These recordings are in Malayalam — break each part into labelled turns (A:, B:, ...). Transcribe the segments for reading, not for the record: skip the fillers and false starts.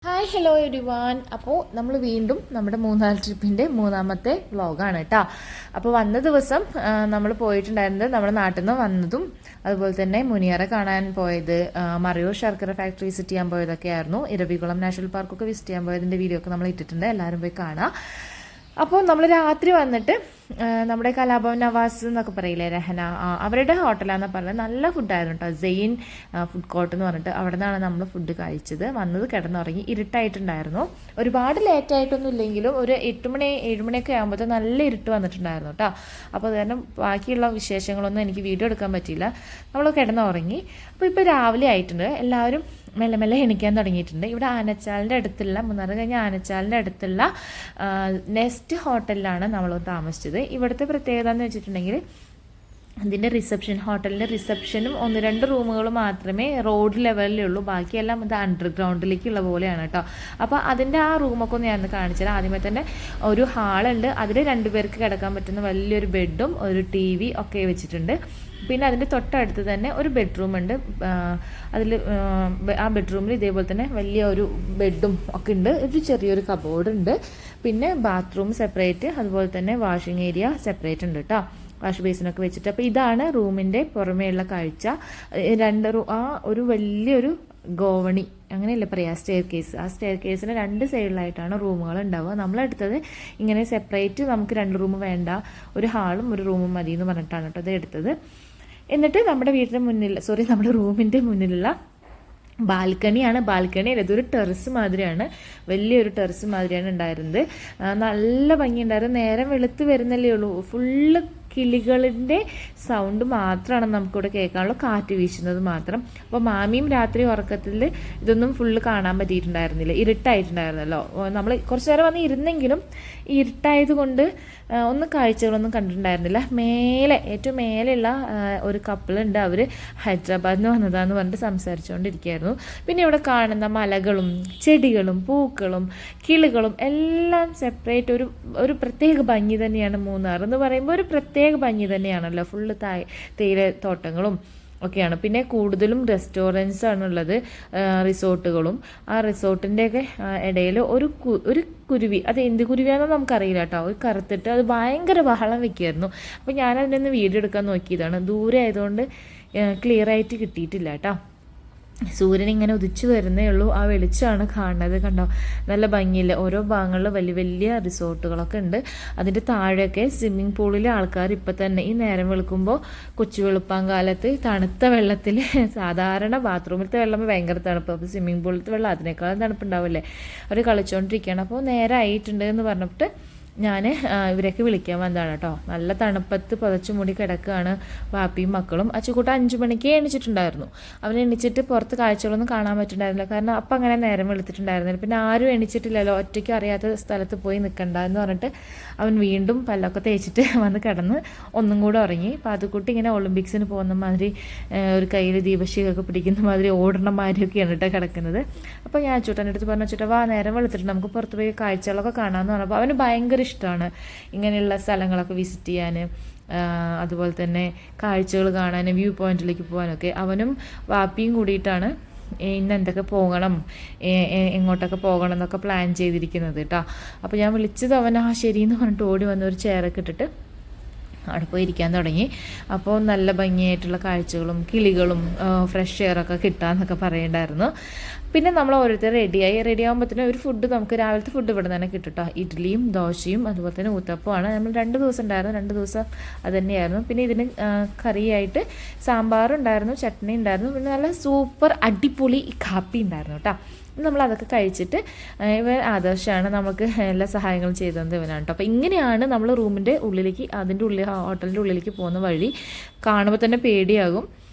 A: Hi hello everyone. അപ്പോൾ നമ്മൾ വീണ്ടും നമ്മുടെ മൂന്നാർ ട്രിപ്പിൻ്റെ മൂന്നാമത്തെ വ്ളോഗാണ് കേട്ടോ. അപ്പോൾ വന്ന ദിവസം നമ്മൾ പോയിട്ടുണ്ടായിരുന്നത് നമ്മുടെ നാട്ടിൽ നിന്ന് വന്നതും അതുപോലെ തന്നെ മുനിയറ കാണാൻ പോയത്, മറയൂർ ശർക്കര ഫാക്ടറി വിസിറ്റ് ചെയ്യാൻ പോയതൊക്കെ ആയിരുന്നു. ഇരവികുളം നാഷണൽ പാർക്കൊക്കെ വിസിറ്റ് ചെയ്യാൻ പോയതിൻ്റെ വീഡിയോ ഒക്കെ നമ്മൾ ഇട്ടിട്ടുണ്ട്, എല്ലാവരും പോയി കാണാം. അപ്പോൾ നമ്മൾ രാത്രി വന്നിട്ട് നമ്മുടെ കലാഭവൻ നവാസ് എന്നൊക്കെ പറയില്ലേ, രഹന, അവരുടെ ഹോട്ടലാണെന്ന് പറഞ്ഞത് നല്ല ഫുഡായിരുന്നു കേട്ടോ. സെയിൻ ഫുഡ് കോർട്ട് എന്ന് പറഞ്ഞിട്ട് അവിടെ നിന്നാണ് നമ്മൾ ഫുഡ് കഴിച്ചത്. വന്നത് കിടന്നുറങ്ങി, ഇരുട്ടായിട്ടുണ്ടായിരുന്നു. ഒരുപാട് ലേറ്റായിട്ടൊന്നും ഇല്ലെങ്കിലും ഒരു 8 മണി 7 മണിയൊക്കെ ആകുമ്പോഴത്തെ നല്ല ഇരുട്ട് വന്നിട്ടുണ്ടായിരുന്നു കേട്ടോ. അപ്പോൾ അത് കാരണം ബാക്കിയുള്ള വിശേഷങ്ങളൊന്നും എനിക്ക് വീഡിയോ എടുക്കാൻ പറ്റിയില്ല. നമ്മൾ കിടന്നുറങ്ങി. അപ്പോൾ രാവിലെ ആയിട്ടുണ്ട്, എല്ലാവരും മെല്ലെ മെല്ലെ എണിക്കാൻ തുടങ്ങിയിട്ടുണ്ട്. ഇവിടെ ആനച്ചാലിൻ്റെ അടുത്തുള്ള, മൂന്നാർ കഴിഞ്ഞ ആനച്ചാലിൻ്റെ അടുത്തുള്ള നെസ്റ്റ് ഹോട്ടലിലാണ് നമ്മൾ താമസിച്ചത്. ഇവിടുത്തെ പ്രത്യേകത എന്ന് വെച്ചിട്ടുണ്ടെങ്കിൽ ഇതിൻ്റെ ഹോട്ടലിൻ്റെ റിസപ്ഷനും 1-2 റൂമുകൾ മാത്രമേ റോഡ് ലെവലിലുള്ളൂ. ബാക്കിയെല്ലാം ഇത് അണ്ടർഗ്രൗണ്ടിലേക്കുള്ള പോലെയാണ് കേട്ടോ. അപ്പോൾ അതിൻ്റെ ആ റൂമൊക്കെ ഒന്ന് ഞാൻ കാണിച്ചുതരാം. ആദ്യമേ തന്നെ ഒരു ഹാളുണ്ട്, അതിൽ 2 പേർക്ക് കിടക്കാൻ പറ്റുന്ന വലിയൊരു ബെഡും ഒരു TV ഒക്കെ വെച്ചിട്ടുണ്ട്. പിന്നെ അതിൻ്റെ തൊട്ടടുത്ത് തന്നെ ഒരു ബെഡ്റൂം ഉണ്ട്. അതിൽ ആ ബെഡ്റൂമിൽ ഇതേപോലെ തന്നെ വലിയ ഒരു ബെഡും ഒക്കെ ഉണ്ട്. ഒരു ചെറിയൊരു കബോർഡ് ഉണ്ട്. പിന്നെ ബാത്റൂം സെപ്പറേറ്റ്, അതുപോലെ തന്നെ വാഷിംഗ് ഏരിയ സെപ്പറേറ്റ് ഉണ്ട് കേട്ടോ, വാഷ് ബേസിനൊക്കെ വെച്ചിട്ട്. അപ്പോൾ ഇതാണ് റൂമിൻ്റെ പുറമേയുള്ള കാഴ്ച. ഒരു വലിയൊരു ഗോവണി അങ്ങനെയല്ലേ പറയാ, സ്റ്റെയർ കേസ്. ആ സ്റ്റെയർ കേസിന് 2 സൈഡിലായിട്ടാണ് റൂമുകൾ ഉണ്ടാവുക. നമ്മളെടുത്തത് ഇങ്ങനെ സെപ്പറേറ്റ്, നമുക്ക് 2 റൂം വേണ്ട, ഒരു ഹാളും ഒരു റൂമും മതി എന്ന് പറഞ്ഞിട്ടാണ് കേട്ടോ അത് എടുത്തത്. എന്നിട്ട് നമ്മുടെ നമ്മുടെ റൂമിൻ്റെ മുന്നിലുള്ള ബാൽക്കണിയാണ്. ബാൽക്കണിയല്ല, ഇതൊരു ടെറസ് മാതിരിയാണ്, വലിയൊരു ടെറസ് മാതിരിയാണ് ഉണ്ടായിരുന്നത്. നല്ല ഭംഗിയുണ്ടായിരുന്നു. നേരം വെളുത്ത് വരുന്നല്ലേ ഉള്ളൂ, ഫുള്ള് കിളികളിൻ്റെ സൗണ്ട് മാത്രമാണ് നമുക്കിവിടെ കേൾക്കാനുള്ളൂ, കാറ്റ് വീശുന്നത് മാത്രം. അപ്പോൾ മാമിയും രാത്രി ഉറക്കത്തിൽ ഇതൊന്നും ഫുള്ള് കാണാൻ പറ്റിയിട്ടുണ്ടായിരുന്നില്ല, ഇരുട്ടായിട്ടുണ്ടായിരുന്നല്ലോ. നമ്മൾ കുറച്ച് നേരം വന്ന് ഇരുന്നെങ്കിലും ഇരുട്ടായത് കൊണ്ട് ഒന്നും കാഴ്ചകളൊന്നും കണ്ടിട്ടുണ്ടായിരുന്നില്ല. ഏറ്റവും മേലെയുള്ള ഒരു കപ്പിളുണ്ട്, അവർ ഹൈദരാബാദിൽ നിന്ന് വന്നതാന്ന് പറഞ്ഞിട്ട് സംസാരിച്ചുകൊണ്ടിരിക്കുകയായിരുന്നു. പിന്നെ ഇവിടെ കാണുന്ന മലകളും ചെടികളും പൂക്കളും കിളികളും എല്ലാം സെപ്പറേറ്റ് ഒരു പ്രത്യേക ഭംഗി തന്നെയാണ്. മൂന്നാർ എന്ന് പറയുമ്പോൾ ഒരു പ്രത്യേക ഭംഗി തന്നെയാണല്ലോ, ഫുള്ള് തേയില തോട്ടങ്ങളും ഒക്കെയാണ്. പിന്നെ കൂടുതലും റെസ്റ്റോറൻറ്റ്സ് ആണുള്ളത്, റിസോർട്ടുകളും. ആ റിസോർട്ടിൻ്റെയൊക്കെ ഇടയിൽ ഒരു കുരുവി, അത് എന്ത് കുരുവിയാണെന്ന് നമുക്കറിയില്ല കേട്ടോ, ഒരു കറുത്തിട്ട് അത് ഭയങ്കര ബഹളം വെക്കുമായിരുന്നു. അപ്പോൾ ഞാനതിനൊന്ന് വീഡിയോ എടുക്കാൻ നോക്കിയതാണ്. ദൂരെ ആയതുകൊണ്ട് ക്ലിയർ ആയിട്ട് കിട്ടിയിട്ടില്ല കേട്ടോ. സൂര്യൻ ഇങ്ങനെ ഉദിച്ചു വരുന്നേ ഉള്ളൂ, ആ വെളിച്ചമാണ് കാണുന്നത്. കണ്ടോ, നല്ല ഭംഗിയില്ല. ഓരോ ഭാഗങ്ങളിലും വലിയ വലിയ റിസോർട്ടുകളൊക്കെ ഉണ്ട്. അതിൻ്റെ താഴെയൊക്കെ സ്വിമ്മിംഗ് പൂളിലെ ആൾക്കാർ ഇപ്പം തന്നെ ഈ നേരം വെളുക്കുമ്പോൾ കൊച്ചു വെളുപ്പാങ്കാലത്ത് തണുത്ത വെള്ളത്തിൽ, സാധാരണ ബാത്റൂമിലത്തെ വെള്ളം ഭയങ്കര തണുപ്പ്, അപ്പോൾ സ്വിമ്മിംഗ് പൂളിലത്തെ വെള്ളം അതിനേക്കാളും തണുപ്പുണ്ടാവില്ലേ, അവർ കളിച്ചുകൊണ്ടിരിക്കുകയാണ്. അപ്പോൾ നേരം ആയിട്ടുണ്ട് എന്ന് പറഞ്ഞിട്ട് ഞാൻ ഇവരൊക്കെ വിളിക്കാൻ വന്നതാണ് കേട്ടോ. നല്ല തണുപ്പത്ത് പുതച്ചു മൂടി കിടക്കുകയാണ് വാപ്പിയും മക്കളും. അച്ചുകൂട്ട 5 മണിക്ക് എണിച്ചിട്ടുണ്ടായിരുന്നു. അവൻ എണിച്ചിട്ട് പുറത്ത് കാഴ്ചകളൊന്നും കാണാൻ പറ്റുന്നുണ്ടായിരുന്നില്ല, കാരണം അപ്പം അങ്ങനെ നേരം വെളുത്തിട്ടുണ്ടായിരുന്നില്ല. പിന്നെ ആരും എണിച്ചിട്ടില്ലല്ലോ, ഒറ്റയ്ക്ക് അറിയാത്ത സ്ഥലത്ത് പോയി നിൽക്കണ്ട എന്ന് പറഞ്ഞിട്ട് അവൻ വീണ്ടും പല്ലൊക്കെ തേച്ചിട്ട് വന്ന് കിടന്ന് ഒന്നും കൂടെ ഉറങ്ങി. അപ്പോൾ അതുകൂട്ടി ഇങ്ങനെ ഒളിമ്പിക്സിന് പോകുന്ന മാതിരി ഒരു കയ്യിൽ ദീപശിഖൊക്കെ പിടിക്കുന്ന മാതിരി ഓടണ മാതിരിയൊക്കെയാണ് കേട്ടോ കിടക്കുന്നത്. അപ്പോൾ ഞാൻ അച്ചൂട്ടൻ്റെ അടുത്ത് പറഞ്ഞു, അച്ചൂട്ട വാ, നേരം വെളുത്തിട്ട് നമുക്ക് പുറത്ത് പോയി കാഴ്ചകളൊക്കെ കാണാമെന്ന് പറഞ്ഞപ്പോൾ അവന് ഭയങ്കര ഇഷ്ടമാണ് ഇങ്ങനെയുള്ള സ്ഥലങ്ങളൊക്കെ വിസിറ്റ് ചെയ്യാൻ, അതുപോലെ തന്നെ കാഴ്ചകൾ കാണാനും വ്യൂ പോയിന്റിലേക്ക് പോകാനൊക്കെ. അവനും വാപ്പിയും കൂടിയിട്ടാണ് ഇന്ന് എന്തൊക്കെ പോകണം, എങ്ങോട്ടൊക്കെ പോകണം എന്നൊക്കെ പ്ലാൻ ചെയ്തിരിക്കുന്നത് കേട്ടോ. അപ്പോൾ ഞാൻ വിളിച്ചത് അവൻ ശരിയെന്ന് പറഞ്ഞിട്ട് ഓടി വന്ന് ഒരു ചെയറൊക്കെ ഇട്ടിട്ട് അവിടെ പോയി ഇരിക്കാൻ തുടങ്ങി. അപ്പോൾ നല്ല ഭംഗിയായിട്ടുള്ള കാഴ്ചകളും കിളികളും ഫ്രഷ് എയറൊക്കെ കിട്ടാമെന്നൊക്കെ പറയണ്ടായിരുന്നു. പിന്നെ നമ്മൾ ഓരോരുത്തർ റെഡി ആകുമ്പോഴത്തേനും ഒരു ഫുഡ്, നമുക്ക് രാവിലത്തെ ഫുഡ് ഇവിടെ തന്നെ കിട്ടും കേട്ടോ. ഇഡ്ഡലിയും ദോശയും അതുപോലെ തന്നെ ഊത്തപ്പമാണ്. നമ്മൾ 2 ദിവസം ഉണ്ടായിരുന്നു, 2 ദിവസം അത് തന്നെയായിരുന്നു. പിന്നെ ഇതിന് കറിയായിട്ട് സാമ്പാറുണ്ടായിരുന്നു, ചട്നി ഉണ്ടായിരുന്നു, പിന്നെ നല്ല സൂപ്പർ അടിപൊളി കാപ്പി ഉണ്ടായിരുന്നു കേട്ടോ. നമ്മളതൊക്കെ കഴിച്ചിട്ട് ഇവൻ ആദർശമാണ് നമുക്ക് എല്ലാ സഹായങ്ങളും ചെയ്തത്, ഇവനാണ് കേട്ടോ. അപ്പോൾ ഇങ്ങനെയാണ് നമ്മൾ റൂമിൻ്റെ ഉള്ളിലേക്ക്, ഹോട്ടലിൻ്റെ ഉള്ളിലേക്ക് പോകുന്ന വഴി. കാണുമ്പോൾ തന്നെ പേടിയാകും.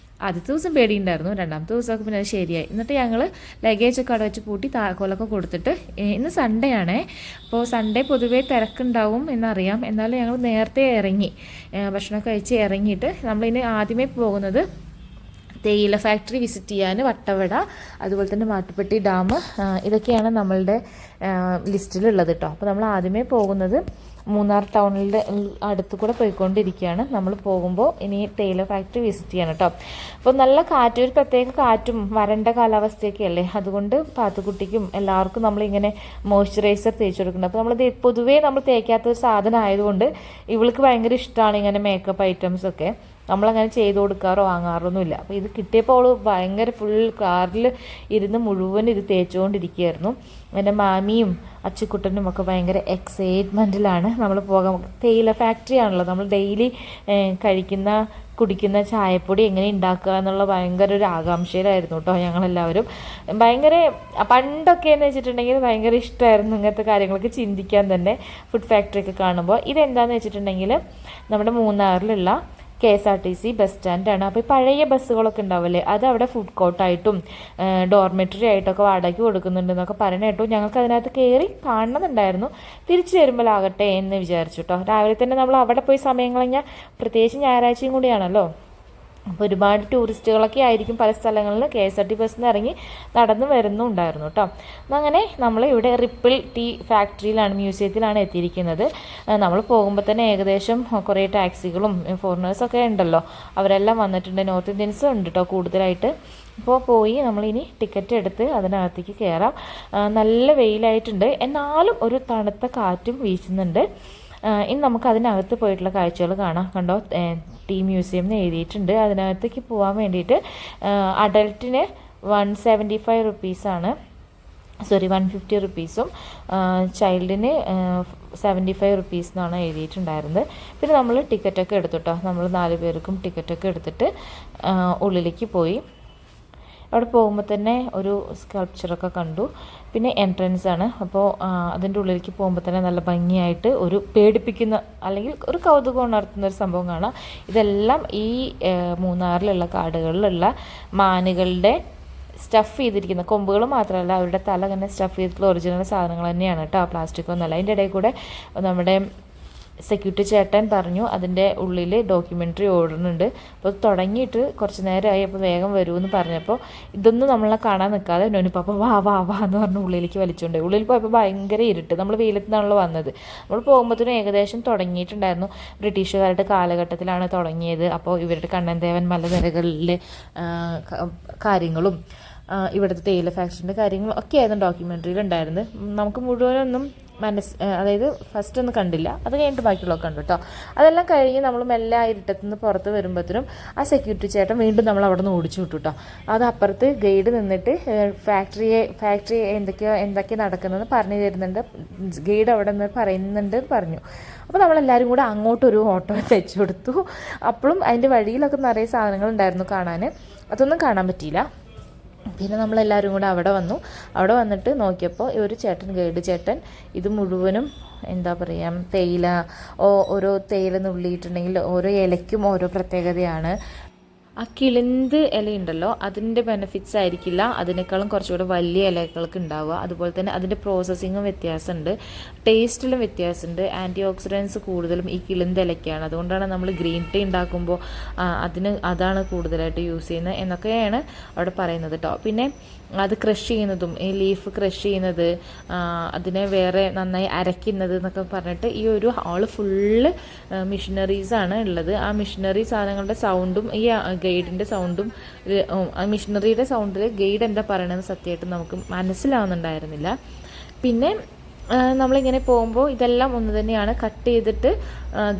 A: ആദ്യത്തെ ദിവസം പേടിയുണ്ടായിരുന്നു, 2ാമത്തെ ദിവസമൊക്കെ പിന്നെ അത് ശരിയായി. എന്നിട്ട് ഞങ്ങൾ ലഗേജൊക്കെ അവിടെ വെച്ച് പൂട്ടി താക്കോലൊക്കെ കൊടുത്തിട്ട്, ഇന്ന് സൺഡേ ആണേ, അപ്പോൾ സൺഡേ പൊതുവേ തിരക്കുണ്ടാവും എന്നറിയാം, എന്നാലും ഞങ്ങൾ നേരത്തെ ഇറങ്ങി, ഭക്ഷണമൊക്കെ കഴിച്ച് ഇറങ്ങിയിട്ട് നമ്മളിനി ആദ്യമേ പോകുന്നത് തേയില ഫാക്ടറി വിസിറ്റ് ചെയ്യാൻ, വട്ടവട, അതുപോലെ തന്നെ മാട്ടുപ്പെട്ടി ഡാം, ഇതൊക്കെയാണ് നമ്മളുടെ ലിസ്റ്റിലുള്ളത് കേട്ടോ. അപ്പോൾ നമ്മൾ ആദ്യമേ പോകുന്നത് മൂന്നാർ ടൗണിൻ്റെ അടുത്ത് കൂടെ പോയിക്കൊണ്ടിരിക്കുകയാണ്. നമ്മൾ പോകുമ്പോൾ ഇനി തേയില ഫാക്ടറി വിസിറ്റ് ചെയ്യണം കേട്ടോ. അപ്പോൾ നല്ല കാറ്റ്, ഒരു പ്രത്യേക കാറ്റും വരണ്ട കാലാവസ്ഥയൊക്കെ അല്ലേ, അതുകൊണ്ട് പാത്തുക്കുട്ടിക്കും എല്ലാവർക്കും നമ്മളിങ്ങനെ മോയ്സ്ചറൈസർ തേച്ച് കൊടുക്കുന്നുണ്ട്. അപ്പോൾ നമ്മൾ പൊതുവേ നമ്മൾ തേക്കാത്തൊരു സാധനം ആയതുകൊണ്ട് ഇവൾക്ക് ഭയങ്കര ഇഷ്ടമാണ് ഇങ്ങനെ മേക്കപ്പ് ഐറ്റംസൊക്കെ. നമ്മളങ്ങനെ ചെയ്ത് കൊടുക്കാറോ വാങ്ങാറൊന്നുമില്ല. അപ്പോൾ ഇത് കിട്ടിയപ്പോൾ അവൾ ഭയങ്കര ഫുൾ കാറിൽ ഇരുന്ന് മുഴുവൻ ഇത് തേച്ചുകൊണ്ടിരിക്കുകയായിരുന്നു. എൻ്റെ മാമിയും അച്ചുക്കുട്ടനും ഒക്കെ ഭയങ്കര എക്സൈറ്റ്മെൻറ്റിലാണ് നമ്മൾ പോകാൻ. തേയില ഫാക്ടറി ആണല്ലോ, നമ്മൾ ഡെയിലി കുടിക്കുന്ന ചായപ്പൊടി എങ്ങനെ ഉണ്ടാക്കുക എന്നുള്ള ഭയങ്കര ഒരു ആകാംക്ഷയിലായിരുന്നു കേട്ടോ ഞങ്ങളെല്ലാവരും. ഭയങ്കര പണ്ടൊക്കെ എന്ന് വെച്ചിട്ടുണ്ടെങ്കിൽ ഭയങ്കര ഇഷ്ടമായിരുന്നു ഇങ്ങനത്തെ കാര്യങ്ങളൊക്കെ ചിന്തിക്കാൻ തന്നെ, ഫുഡ് ഫാക്ടറി ഒക്കെ കാണുമ്പോൾ. ഇതെന്താണെന്ന് വെച്ചിട്ടുണ്ടെങ്കിൽ നമ്മുടെ മൂന്നാറിലുള്ള KSRTC ബസ് സ്റ്റാൻഡാണ്. അപ്പോൾ ഈ പഴയ ബസ്സുകളൊക്കെ ഉണ്ടാവില്ലേ, അത് അവിടെ ഫുഡ് കോർട്ടായിട്ടും ഡോർമെറ്ററി ആയിട്ടൊക്കെ വാടകയ്ക്ക് കൊടുക്കുന്നുണ്ടെന്നൊക്കെ പറഞ്ഞു കേട്ടു. ഞങ്ങൾക്ക് അതിനകത്ത് കയറി കാണണമെന്നുണ്ടായിരുന്നു, തിരിച്ചു വരുമ്പോഴാകട്ടെ എന്ന് വിചാരിച്ചു കേട്ടോ. രാവിലെ തന്നെ നമ്മൾ അവിടെ പോയി സമയം കളഞ്ഞാൽ, പ്രത്യേകിച്ച് ഞായറാഴ്ചയും കൂടിയാണല്ലോ, അപ്പോൾ ഒരുപാട് ടൂറിസ്റ്റുകളൊക്കെ ആയിരിക്കും പല സ്ഥലങ്ങളിൽ KSRTC ബസ്സിൽ നിന്ന് ഇറങ്ങി നടന്ന് വരുന്നുണ്ടായിരുന്നു കേട്ടോ. അങ്ങനെ നമ്മൾ ഇവിടെ റിപ്പിൾ ടീ ഫാക്ടറിയിലാണ്, മ്യൂസിയത്തിലാണ് എത്തിയിരിക്കുന്നത്. നമ്മൾ പോകുമ്പോൾ തന്നെ ഏകദേശം കുറേ ടാക്സികളും ഫോറിനേഴ്സൊക്കെ ഉണ്ടല്ലോ, അവരെല്ലാം വന്നിട്ടുണ്ട്. നോർത്ത് ഇന്ത്യൻസും ഉണ്ട് കേട്ടോ കൂടുതലായിട്ട്. അപ്പോൾ പോയി നമ്മളിനി ടിക്കറ്റ് എടുത്ത് അതിനകത്തേക്ക് കയറാം. നല്ല വെയിലായിട്ടുണ്ട്, എന്നാലും ഒരു തണുത്ത കാറ്റും വീശുന്നുണ്ട്. ഇനി നമുക്ക് അതിനകത്ത് പോയിട്ടുള്ള കാഴ്ചകൾ കാണാം. കണ്ടോ, ടീ മ്യൂസിയം എന്ന് എഴുതിയിട്ടുണ്ട്. അതിനകത്തേക്ക് പോകാൻ വേണ്ടിയിട്ട് അഡൽട്ടിന് 175 റുപ്പീസാണ്, 150 റുപ്പീസും ചൈൽഡിന് 75 റുപ്പീസ് എന്നാണ് എഴുതിയിട്ടുണ്ടായിരുന്നത്. പിന്നെ നമ്മൾ ടിക്കറ്റൊക്കെ എടുത്തുട്ടോ, നമ്മൾ 4 പേർക്കും ടിക്കറ്റൊക്കെ എടുത്തിട്ട് ഉള്ളിലേക്ക് പോയി. അവിടെ പോകുമ്പോൾ തന്നെ ഒരു സ്കൾപ്ചറൊക്കെ കണ്ടു. പിന്നെ എൻട്രൻസ് ആണ്. അപ്പോൾ അതിൻ്റെ ഉള്ളിലേക്ക് പോകുമ്പോൾ തന്നെ നല്ല ഭംഗിയായിട്ട് ഒരു പേടിപ്പിക്കുന്ന അല്ലെങ്കിൽ ഒരു കൗതുകം ഉണർത്തുന്ന ഒരു സംഭവം കാണാം. ഇതെല്ലാം ഈ മൂന്നാറിലുള്ള കാടുകളിലുള്ള മാനുകളുടെ സ്റ്റഫ് ചെയ്തിരിക്കുന്ന കൊമ്പുകൾ മാത്രമല്ല, അവരുടെ തല അങ്ങനെ സ്റ്റഫ് ചെയ്തിട്ടുള്ള ഒറിജിനൽ സാധനങ്ങൾ തന്നെയാണ് കേട്ടോ, പ്ലാസ്റ്റിക് ഒന്നുമല്ല. അതിൻ്റെ ഇടയിൽ കൂടെ നമ്മുടെ സെക്യൂരിറ്റി ചേട്ടൻ പറഞ്ഞു അതിൻ്റെ ഉള്ളിൽ ഡോക്യുമെൻ്ററി ഓടുന്നുണ്ട്. അപ്പോൾ തുടങ്ങിയിട്ട് കുറച്ച് നേരമായി, അപ്പോൾ വേഗം വരുമെന്ന് പറഞ്ഞപ്പോൾ ഇതൊന്നും നമ്മളെ കാണാൻ നിൽക്കാതെ നോനിപ്പാപ്പ വാ വാ വാ എന്ന് പറഞ്ഞ് ഉള്ളിലേക്ക് വലിച്ചുകൊണ്ട് ഉള്ളിൽ പോയപ്പോൾ ഭയങ്കര ഇരുട്ട്. നമ്മൾ വെയിലത്ത് നിന്നാണല്ലോ വന്നത്. നമ്മൾ പോകുമ്പോഴത്തേനും ഏകദേശം തുടങ്ങിയിട്ടുണ്ടായിരുന്നു. ബ്രിട്ടീഷുകാരുടെ കാലഘട്ടത്തിലാണ് തുടങ്ങിയത്. അപ്പോൾ ഇവരുടെ കണ്ണൻദേവൻ മലനിരകളിൽ കാര്യങ്ങളും ഇവിടുത്തെ തേയില ഫാക്ടറിൻ്റെ കാര്യങ്ങളും ഒക്കെ ആയിരുന്നു ഡോക്യുമെൻ്ററിയിൽ ഉണ്ടായിരുന്നത്. നമുക്ക് മുഴുവനൊന്നും അതായത് ഫസ്റ്റ് ഒന്നും കണ്ടില്ല, അത് കഴിഞ്ഞിട്ട് ബാക്കിയുള്ളതൊക്കെ കണ്ടു കേട്ടോ. അതെല്ലാം കഴിഞ്ഞ് നമ്മൾ മെല്ലെ ഇരുട്ടത്തുനിന്ന് പുറത്ത് വരുമ്പോഴത്തേനും ആ സെക്യൂരിറ്റി ചേട്ടൻ വീണ്ടും നമ്മൾ അവിടെ നിന്ന് ഓടിച്ചു വിട്ടു കേട്ടോ. അത് അപ്പുറത്ത് ഗൈഡ് നിന്നിട്ട് ഫാക്ടറി എന്തൊക്കെയാണ് നടക്കുന്നതെന്ന് പറഞ്ഞു തരുന്നുണ്ട്. ഗൈഡ് അവിടെ നിന്ന് പറയുന്നുണ്ട് പറഞ്ഞു. അപ്പോൾ നമ്മളെല്ലാവരും കൂടെ അങ്ങോട്ടൊരു ഓട്ടോ വെച്ചു കൊടുത്തു. അപ്പോഴും അതിൻ്റെ വഴിയിലൊക്കെ നിറയെ സാധനങ്ങളുണ്ടായിരുന്നു കാണാൻ, അതൊന്നും കാണാൻ പറ്റിയില്ല. പിന്നെ നമ്മളെല്ലാവരും കൂടെ അവിടെ വന്നിട്ട് നോക്കിയപ്പോൾ ഒരു ഗൈഡ് ചേട്ടൻ ഇത് മുഴുവനും എന്താ പറയുക, തേയില ഓരോ തേയില നുള്ളിയിട്ടുണ്ടെങ്കിൽ ഓരോ ഇലയ്ക്കും ഓരോ പ്രത്യേകതയാണ്. ആ കിളിന്ത് ഇലയുണ്ടല്ലോ, അതിൻ്റെ ബെനിഫിറ്റ്സ് ആയിരിക്കില്ല അതിനേക്കാളും കുറച്ചുകൂടെ വലിയ ഇലകൾക്ക് ഉണ്ടാവുക. അതുപോലെ തന്നെ അതിൻ്റെ പ്രോസസ്സിങ്ങും വ്യത്യാസമുണ്ട്, ടേസ്റ്റിലും വ്യത്യാസമുണ്ട്. ആൻറ്റി ഓക്സിഡൻസ് കൂടുതലും ഈ കിളിന്ത് ഇലയ്ക്കാണ്. അതുകൊണ്ടാണ് നമ്മൾ ഗ്രീൻ ടീ ഉണ്ടാക്കുമ്പോൾ അതാണ് കൂടുതലായിട്ട് യൂസ് ചെയ്യുന്നത് എന്നൊക്കെയാണ് അവിടെ പറയുന്നത് കേട്ടോ. പിന്നെ അത് ക്രഷ് ചെയ്യുന്നതും ഈ ലീഫ് ക്രഷ് ചെയ്യുന്നത്, അതിനെ വേറെ നന്നായി അരയ്ക്കുന്നത് എന്നൊക്കെ പറഞ്ഞിട്ട് ഈ ഒരു ഹാള് ഫുള്ള് മിഷനറീസാണ് ഉള്ളത്. ആ മിഷനറി സാധനങ്ങളുടെ സൗണ്ടും ഈ ഗൈഡിൻ്റെ സൗണ്ടും, മിഷനറിയുടെ സൗണ്ടിൽ ഗൈഡ് എന്താ പറയണതെന്ന് സത്യമായിട്ട് നമുക്ക് മനസ്സിലാവുന്നുണ്ടായിരുന്നില്ല. പിന്നെ നമ്മളിങ്ങനെ പോകുമ്പോൾ ഇതെല്ലാം ഒന്ന് തന്നെയാണ്, കട്ട് ചെയ്തിട്ട്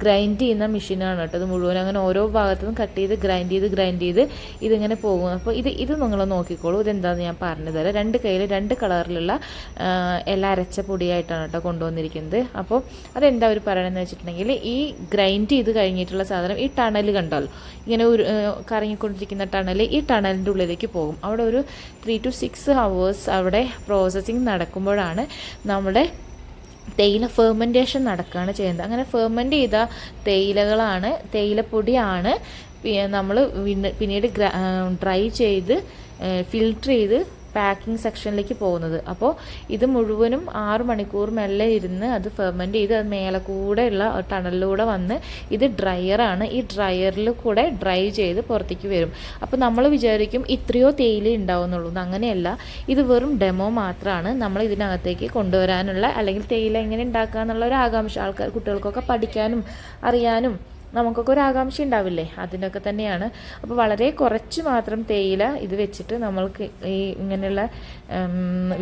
A: ഗ്രൈൻഡ് ചെയ്യുന്ന മെഷീനാണ് കേട്ടോ. ഇത് മുഴുവൻ അങ്ങനെ ഓരോ ഭാഗത്തുനിന്നും കട്ട് ചെയ്ത് ഗ്രൈൻഡ് ചെയ്ത് ഇതിങ്ങനെ പോകും. അപ്പോൾ ഇത് നിങ്ങൾ നോക്കിക്കോളൂ, ഇതെന്താണെന്ന് ഞാൻ പറഞ്ഞു തരാം. 2 കയ്യിൽ 2 കളറിലുള്ള എല്ലാം അരച്ച പൊടിയായിട്ടാണ് കേട്ടോ കൊണ്ടുവന്നിരിക്കുന്നത്. അപ്പോൾ അതെന്താ അവർ പറയണമെന്ന് വെച്ചിട്ടുണ്ടെങ്കിൽ, ഈ ഗ്രൈൻഡ് ചെയ്ത് കഴിഞ്ഞിട്ടുള്ള സാധനം ഈ ടണൽ കണ്ടാൽ ഇങ്ങനെ ഒരു കറങ്ങിക്കൊണ്ടിരിക്കുന്ന ടണൽ, ഈ ടണലിൻ്റെ ഉള്ളിലേക്ക് പോകും. അവിടെ ഒരു 3 to 6 hours അവിടെ പ്രോസസ്സിങ് നടക്കുമ്പോഴാണ് നമ്മുടെ തേയില ഫെർമെൻറ്റേഷൻ നടക്കുകയാണ് ചെയ്യുന്നത്. അങ്ങനെ ഫെർമെൻറ്റ് ചെയ്ത തേയിലപ്പൊടിയാണ് നമ്മൾ പിന്നീട് ഡ്രൈ ചെയ്ത് ഫിൽറ്റർ ചെയ്ത് പാക്കിംഗ് സെക്ഷനിലേക്ക് പോകുന്നത്. അപ്പോൾ ഇത് മുഴുവനും 6 മണിക്കൂർ മെല്ലെ ഇരുന്ന് അത് ഫെർമെൻറ്റ് ചെയ്ത് അത് മേലെ കൂടെയുള്ള ടണലിലൂടെ വന്ന് ഇത് ഡ്രയറാണ്. ഈ ഡ്രയറിൽ കൂടെ ഡ്രൈ ചെയ്ത് പുറത്തേക്ക് വരും. അപ്പോൾ നമ്മൾ വിചാരിക്കും ഇത്രയോ തേയില ഉണ്ടാവുന്നുള്ളൂ. അങ്ങനെയല്ല, ഇത് വെറും ഡെമോ മാത്രമാണ്. നമ്മൾ ഇതിനകത്തേക്ക് കൊണ്ടുവരാനുള്ള, അല്ലെങ്കിൽ തേയില എങ്ങനെ ഉണ്ടാക്കുക എന്നുള്ള ഒരു ആകാംക്ഷ കുട്ടികൾക്കൊക്കെ പഠിക്കാനും അറിയാനും നമുക്കൊക്കെ ഒരു ആകാംക്ഷ ഉണ്ടാവില്ലേ, അതിനൊക്കെ തന്നെയാണ്. അപ്പോൾ വളരെ കുറച്ച് മാത്രം തേയില ഇത് വെച്ചിട്ട് നമ്മൾക്ക് ഈ ഇങ്ങനെയുള്ള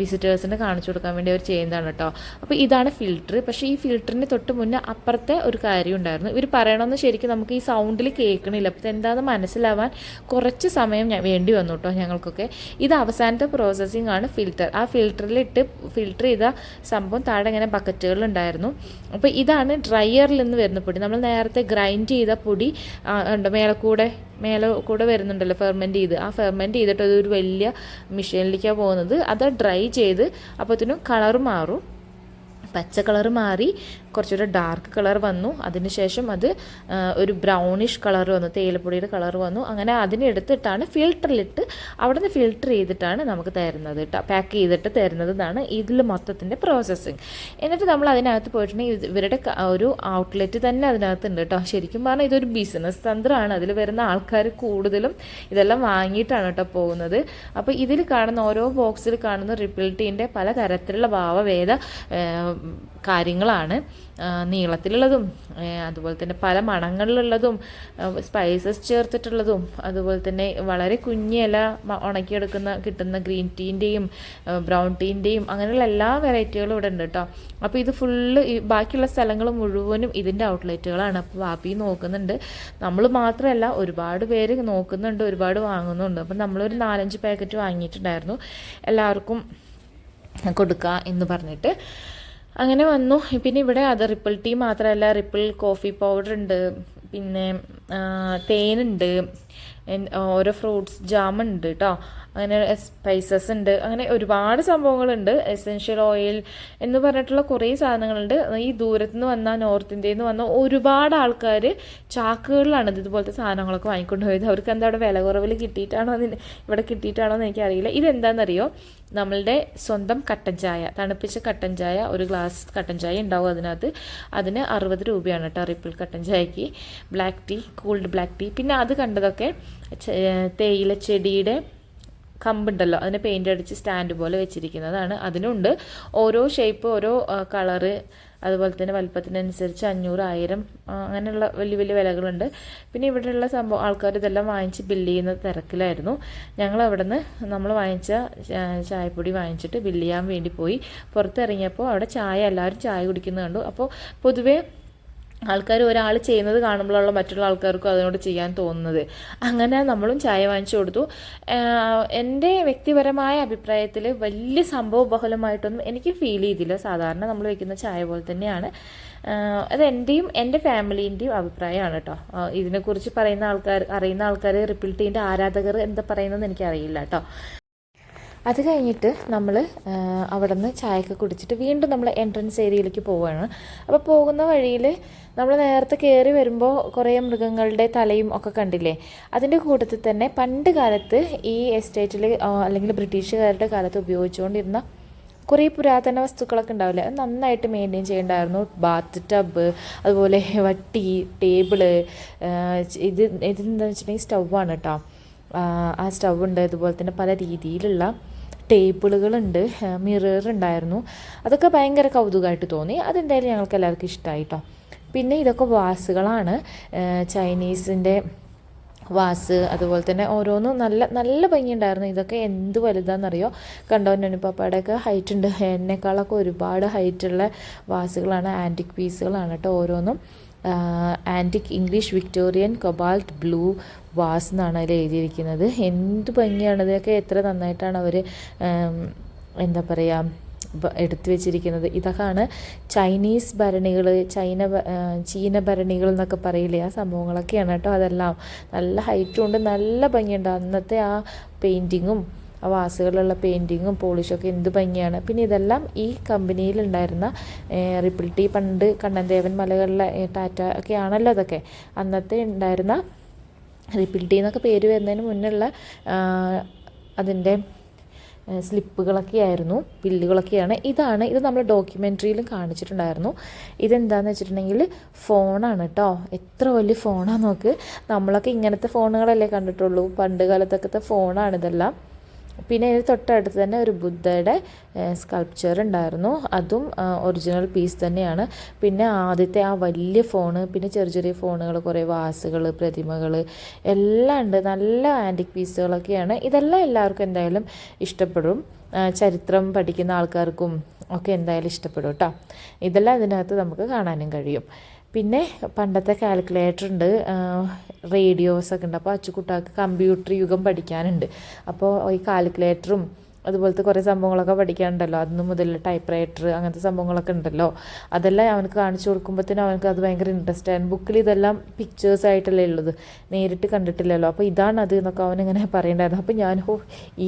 A: വിസിറ്റേഴ്സിന് കാണിച്ചു കൊടുക്കാൻ വേണ്ടി അവർ ചെയ്യുന്നതാണ് കേട്ടോ. അപ്പോൾ ഇതാണ് ഫിൽറ്റർ. പക്ഷേ ഈ ഫിൽറ്ററിന് തൊട്ട് മുന്നേ അപ്പുറത്തെ ഒരു കാര്യം ഉണ്ടായിരുന്നു. ഇവർ പറയണമെന്ന് ശരിക്കും നമുക്ക് ഈ സൗണ്ടിൽ കേൾക്കണില്ല. അപ്പോൾ എന്താണെന്ന് മനസ്സിലാവാൻ കുറച്ച് സമയം വേണ്ടി വന്നു കേട്ടോ ഞങ്ങൾക്കൊക്കെ. ഇത് അവസാനത്തെ പ്രോസസ്സിങ് ആണ് ഫിൽറ്റർ. ആ ഫിൽറ്ററിലിട്ട് ഫിൽറ്റർ ചെയ്ത സംഭവം താഴെ ഇങ്ങനെ ബക്കറ്റുകളുണ്ടായിരുന്നു. അപ്പോൾ ഇതാണ് ഡ്രയറിൽ നിന്ന് വരുന്ന പൊടി. നമ്മൾ നേരത്തെ ഗ്രൈൻഡ് ചെയ്ത പൊടി ഉണ്ട് മേലെ കൂടെ വരുന്നുണ്ടല്ലോ ഫെർമെൻറ്റ് ചെയ്ത്. ആ ഫെർമെൻറ്റ് ചെയ്തിട്ട് അതൊരു വലിയ മെഷീനിലേക്കാണ് പോകുന്നത്. അത് ഡ്രൈ ചെയ്ത് അപ്പോഴത്തേനും കളർ മാറും. പച്ച കളർ മാറി കുറച്ചുകൂടെ ഡാർക്ക് കളർ വന്നു. അതിനുശേഷം അത് ഒരു ബ്രൗണിഷ് കളർ വന്നു, തേയിലപ്പൊടിയുടെ കളർ വന്നു. അങ്ങനെ അതിനെടുത്തിട്ടാണ് ഫിൽറ്ററിലിട്ട് അവിടെ നിന്ന് ഫിൽറ്റർ ചെയ്തിട്ടാണ് നമുക്ക് തരുന്നത് കേട്ടോ, പാക്ക് ചെയ്തിട്ട് തരുന്നതാണ് ഇതിൽ മൊത്തത്തിൻ്റെ പ്രോസസ്സിങ്. എന്നിട്ട് നമ്മൾ അതിനകത്ത് പോയിട്ടുണ്ടെങ്കിൽ ഇവരുടെ ഒരു ഔട്ട്ലെറ്റ് തന്നെ അതിനകത്തുണ്ട് കേട്ടോ. ശരിക്കും പറഞ്ഞാൽ ഇതൊരു ബിസിനസ് തന്ത്രമാണ്. അതിൽ വരുന്ന ആൾക്കാർ കൂടുതലും ഇതെല്ലാം വാങ്ങിയിട്ടാണ് കേട്ടോ പോകുന്നത്. അപ്പോൾ ഇതിൽ കാണുന്ന ഓരോ ബോക്സിൽ കാണുന്ന റിപ്പിൾ ടീൻ്റെ പല തരത്തിലുള്ള ഭാവഭേദ കാര്യങ്ങളാണ്. നീളത്തിലുള്ളതും അതുപോലെ തന്നെ പല മണങ്ങളിലുള്ളതും സ്പൈസസ് ചേർത്തിട്ടുള്ളതും അതുപോലെ തന്നെ വളരെ കുഞ്ഞില കിട്ടുന്ന ഗ്രീൻ ടീൻ്റെയും ബ്രൗൺ ടീൻ്റെയും അങ്ങനെയുള്ള എല്ലാ വെറൈറ്റികളും ഇവിടെ ഉണ്ട് കേട്ടോ. അപ്പോൾ ഇത് ഫുള്ള് ബാക്കിയുള്ള സ്ഥലങ്ങൾ മുഴുവനും ഇതിൻ്റെ ഔട്ട്ലെറ്റുകളാണ്. അപ്പോൾ വാപ്പി നോക്കുന്നുണ്ട്. നമ്മൾ മാത്രമല്ല, ഒരുപാട് പേര് നോക്കുന്നുണ്ട്, ഒരുപാട് വാങ്ങുന്നുണ്ട്. അപ്പം നമ്മളൊരു 4-5 പാക്കറ്റ് വാങ്ങിയിട്ടുണ്ടായിരുന്നു എല്ലാവർക്കും കൊടുക്കുക എന്ന് പറഞ്ഞിട്ട്. അങ്ങനെ വന്നു. പിന്നെ ഇവിടെ അത് റിപ്പിൾ ടീ മാത്രമല്ല, റിപ്പിൾ കോഫി പൗഡർ ഉണ്ട്, പിന്നെ തേനുണ്ട്, ഓരോ ഫ്രൂട്ട്സ് ജാമുണ്ട് കേട്ടോ. അങ്ങനെ സ്പൈസസ് ഉണ്ട്, അങ്ങനെ ഒരുപാട് സംഭവങ്ങളുണ്ട്. എസെൻഷ്യൽ ഓയിൽ എന്ന് പറഞ്ഞിട്ടുള്ള കുറേ സാധനങ്ങളുണ്ട്. ഈ ദൂരത്തുനിന്ന് വന്ന, നോർത്ത് ഇന്ത്യയിൽ നിന്ന് വന്ന ഒരുപാട് ആൾക്കാർ ചാക്കുകളിലാണ് ഇതുപോലത്തെ സാധനങ്ങളൊക്കെ വാങ്ങിക്കൊണ്ട് പോയത്. അവർക്ക് എന്താ അവിടെ വില കുറവിൽ കിട്ടിയിട്ടാണോ ഇവിടെ കിട്ടിയിട്ടാണോ എന്ന് എനിക്കറിയില്ല. ഇതെന്താണെന്നറിയോ, നമ്മളുടെ സ്വന്തം കട്ടൻ ചായ, തണുപ്പിച്ച കട്ടൻ ചായ, ഒരു ഗ്ലാസ് കട്ടൻ ചായ ഉണ്ടാവും അതിനകത്ത്. അതിന് 60 രൂപയാണ് കേട്ടോ റിപ്പിൾ കട്ടൻ ചായക്ക്. Black tea, cooled black tea. പിന്നെ അത് കണ്ടതൊക്കെ തേയില ചെടിയുടെ കമ്പുണ്ടല്ലോ, അതിനെ പെയിൻ്റ് അടിച്ച് സ്റ്റാൻഡ് പോലെ വെച്ചിരിക്കുന്നതാണ്. അതിനുണ്ട് ഓരോ ഷേപ്പ്, ഓരോ കളറ്, അതുപോലെ തന്നെ വലുപ്പത്തിനനുസരിച്ച് 500, 1000 അങ്ങനെയുള്ള വലിയ വലിയ വിലകളുണ്ട്. പിന്നെ ഇവിടെയുള്ള സംഭവം ആൾക്കാർ ഇതെല്ലാം വാങ്ങിച്ച് ബില്ല് ചെയ്യുന്ന തിരക്കിലായിരുന്നു. ഞങ്ങൾ അവിടെ നിന്ന് നമ്മൾ വാങ്ങിച്ച ചായപ്പൊടി വാങ്ങിച്ചിട്ട് ബില്ല് ചെയ്യാൻ വേണ്ടി പോയി. പുറത്തിറങ്ങിയപ്പോൾ അവിടെ എല്ലാവരും ചായ കുടിക്കുന്നത് കണ്ടു. അപ്പോൾ പൊതുവേ ആൾക്കാർ ഒരാൾ ചെയ്യുന്നത് കാണുമ്പോഴുള്ള മറ്റുള്ള ആൾക്കാർക്കും അതിനോട് ചെയ്യാൻ തോന്നുന്നത്. അങ്ങനെ നമ്മളും ചായ വാങ്ങിച്ചു കൊടുത്തു. എൻ്റെ വ്യക്തിപരമായ അഭിപ്രായത്തിൽ വലിയ സംഭവബഹുലമായിട്ടൊന്നും എനിക്ക് ഫീൽ ചെയ്തില്ല. സാധാരണ നമ്മൾ വയ്ക്കുന്ന ചായ പോലെ തന്നെയാണ്. അത് എൻ്റെയും എൻ്റെ ഫാമിലീൻ്റെയും അഭിപ്രായമാണ് കേട്ടോ. ഇതിനെക്കുറിച്ച് അറിയുന്ന ആൾക്കാർ റിപ്പിൾ ടീൻ്റെ ആരാധകർ എന്താ പറയുന്നതെന്ന് എനിക്കറിയില്ല കേട്ടോ. അത് കഴിഞ്ഞിട്ട് നമ്മൾ അവിടെ നിന്ന് ചായയൊക്കെ കുടിച്ചിട്ട് വീണ്ടും നമ്മൾ എൻട്രൻസ് ഏരിയയിലേക്ക് പോവുകയാണ്. അപ്പോൾ പോകുന്ന വഴിയിൽ നമ്മൾ നേരത്തെ കയറി വരുമ്പോൾ കുറേ മൃഗങ്ങളുടെ തലയും ഒക്കെ കണ്ടില്ലേ. അതിൻ്റെ കൂട്ടത്തിൽ തന്നെ പണ്ട് കാലത്ത് ഈ എസ്റ്റേറ്റിൽ അല്ലെങ്കിൽ ബ്രിട്ടീഷുകാരുടെ കാലത്ത് ഉപയോഗിച്ചുകൊണ്ടിരുന്ന കുറേ പുരാതന വസ്തുക്കളൊക്കെ ഉണ്ടാവില്ലേ, അത് നന്നായിട്ട് മെയിൻറ്റെയിൻ ചെയ്യേണ്ടായിരുന്നു. ബാത്ത് ടബ്, അതുപോലെ വട്ടി, ടേബിള്. ഇതെന്താണെന്ന് വെച്ചിട്ടുണ്ടെങ്കിൽ സ്റ്റൗവാണ് കേട്ടോ. ആ സ്റ്റൗ ഉണ്ട്, അതുപോലെ തന്നെ പല രീതിയിലുള്ള ടേബിളുകളുണ്ട്, മിറർ ഉണ്ടായിരുന്നു. അതൊക്കെ ഭയങ്കര കൗതുകമായിട്ട് തോന്നി. അതെന്തായാലും ഞങ്ങൾക്ക് എല്ലാവർക്കും ഇഷ്ടമായി കേട്ടോ. പിന്നെ ഇതൊക്കെ വാസുകളാണ്, ചൈനീസിൻ്റെ വാസ്. അതുപോലെ തന്നെ ഓരോന്നും നല്ല നല്ല ഭംഗിയുണ്ടായിരുന്നു. ഇതൊക്കെ എന്ത് വലുതാണെന്നറിയോ, കണ്ടോ നനുപ്പാപ്പയുടെയൊക്കെ ഹൈറ്റ് ഉണ്ട്, എന്നെക്കാളൊക്കെ ഒരുപാട് ഹൈറ്റുള്ള വാസുകളാണ്, ആൻറ്റിക് പീസുകളാണ് കേട്ടോ ഓരോന്നും. Antique English Victorian cobalt blue was എന്നാണ് അതിൽ എഴുതിയിരിക്കുന്നത്. എന്ത് ഭംഗിയാണ് ഇതൊക്കെ, എത്ര നന്നായിട്ടാണ് അവർ എന്താ പറയുക എടുത്തു വെച്ചിരിക്കുന്നത്. ഇതൊക്കെയാണ് ചൈനീസ് ഭരണികൾ, ചീന ഭരണികൾ എന്നൊക്കെ പറയില്ലേ, ആ സംഭവങ്ങളൊക്കെയാണ് കേട്ടോ. അതെല്ലാം നല്ല ഹൈറ്റും ഉണ്ട്, നല്ല ഭംഗിയുണ്ട്. അന്നത്തെ ആ പെയിൻറ്റിങ്ങും ആ വാസുകളുള്ള പെയിൻറ്റിങ്ങും പോളിഷൊക്കെ എന്ത് ഭംഗിയാണ്. പിന്നെ ഇതെല്ലാം ഈ കമ്പനിയിലുണ്ടായിരുന്ന റിപ്പിൾ ടീ, പണ്ട് കണ്ണൻദേവൻ മലകളിലെ ടാറ്റ ഒക്കെ ആണല്ലോ അതൊക്കെ, അന്നത്തെ ഉണ്ടായിരുന്ന റിപ്പിൾ ടീ എന്നൊക്കെ പേര് വരുന്നതിന് മുന്നുള്ള അതിൻ്റെ സ്ലിപ്പുകളൊക്കെ ആയിരുന്നു, ബില്ലുകളൊക്കെയാണ്. ഇത് നമ്മൾ ഡോക്യുമെൻ്ററിയിലും കാണിച്ചിട്ടുണ്ടായിരുന്നു. ഇതെന്താണെന്ന് വെച്ചിട്ടുണ്ടെങ്കിൽ ഫോണാണ് കേട്ടോ. എത്ര വലിയ ഫോണാണ് നോക്ക്. നമ്മളൊക്കെ ഇങ്ങനത്തെ ഫോണുകളല്ലേ കണ്ടിട്ടുള്ളൂ, പണ്ട് കാലത്തൊക്കെ ഫോണാണിതെല്ലാം. പിന്നെ ഇതിന് തൊട്ടടുത്ത് തന്നെ ഒരു ബുദ്ധയുടെ സ്കൾപ്ചർ ഉണ്ടായിരുന്നു, അതും ഒറിജിനൽ പീസ് തന്നെയാണ്. പിന്നെ ആദ്യത്തെ ആ വലിയ ഫോണ്, പിന്നെ ചെറിയ ചെറിയ ഫോണുകൾ, കുറേ വാസുകൾ, പ്രതിമകൾ എല്ലാം ഉണ്ട്. നല്ല ആൻറ്റിക് പീസുകളൊക്കെയാണ്. ഇതെല്ലാം എല്ലാവർക്കും എന്തായാലും ഇഷ്ടപ്പെടും. ചരിത്രം പഠിക്കുന്ന ആൾക്കാർക്കും ഒക്കെ എന്തായാലും ഇഷ്ടപ്പെടും കേട്ടോ. ഇതെല്ലാം ഇതിനകത്ത് നമുക്ക് കാണാനും കഴിയും. പിന്നെ പണ്ടത്തെ കാൽക്കുലേറ്റർ ഉണ്ട്, റേഡിയോസൊക്കെ ഉണ്ട്. അപ്പോൾ അച്ചുകുട്ടാക്ക് കമ്പ്യൂട്ടർ യുഗം പഠിക്കാനുണ്ട്. അപ്പോൾ ഈ കാൽക്കുലേറ്ററും അതുപോലത്തെ കുറേ സംഭവങ്ങളൊക്കെ പഠിക്കാനുണ്ടല്ലോ, അന്ന് മുതൽ ടൈപ്പ് റൈറ്റർ അങ്ങനത്തെ സംഭവങ്ങളൊക്കെ ഉണ്ടല്ലോ. അതെല്ലാം അവനക്ക് കാണിച്ചു കൊടുക്കുമ്പോഴത്തേനും അവനക്ക് അത് ഭയങ്കര ഇൻട്രസ്റ്റ് ആയിരുന്നു. ബുക്കിൽ ഇതെല്ലാം പിക്ചേഴ്സായിട്ടല്ലേ ഉള്ളത്, നേരിട്ട് കണ്ടിട്ടില്ലല്ലോ. അപ്പോൾ ഇതാണത് എന്നൊക്കെ അവനിങ്ങനെ പറയണ്ടായിരുന്നു. അപ്പോൾ ഞാൻ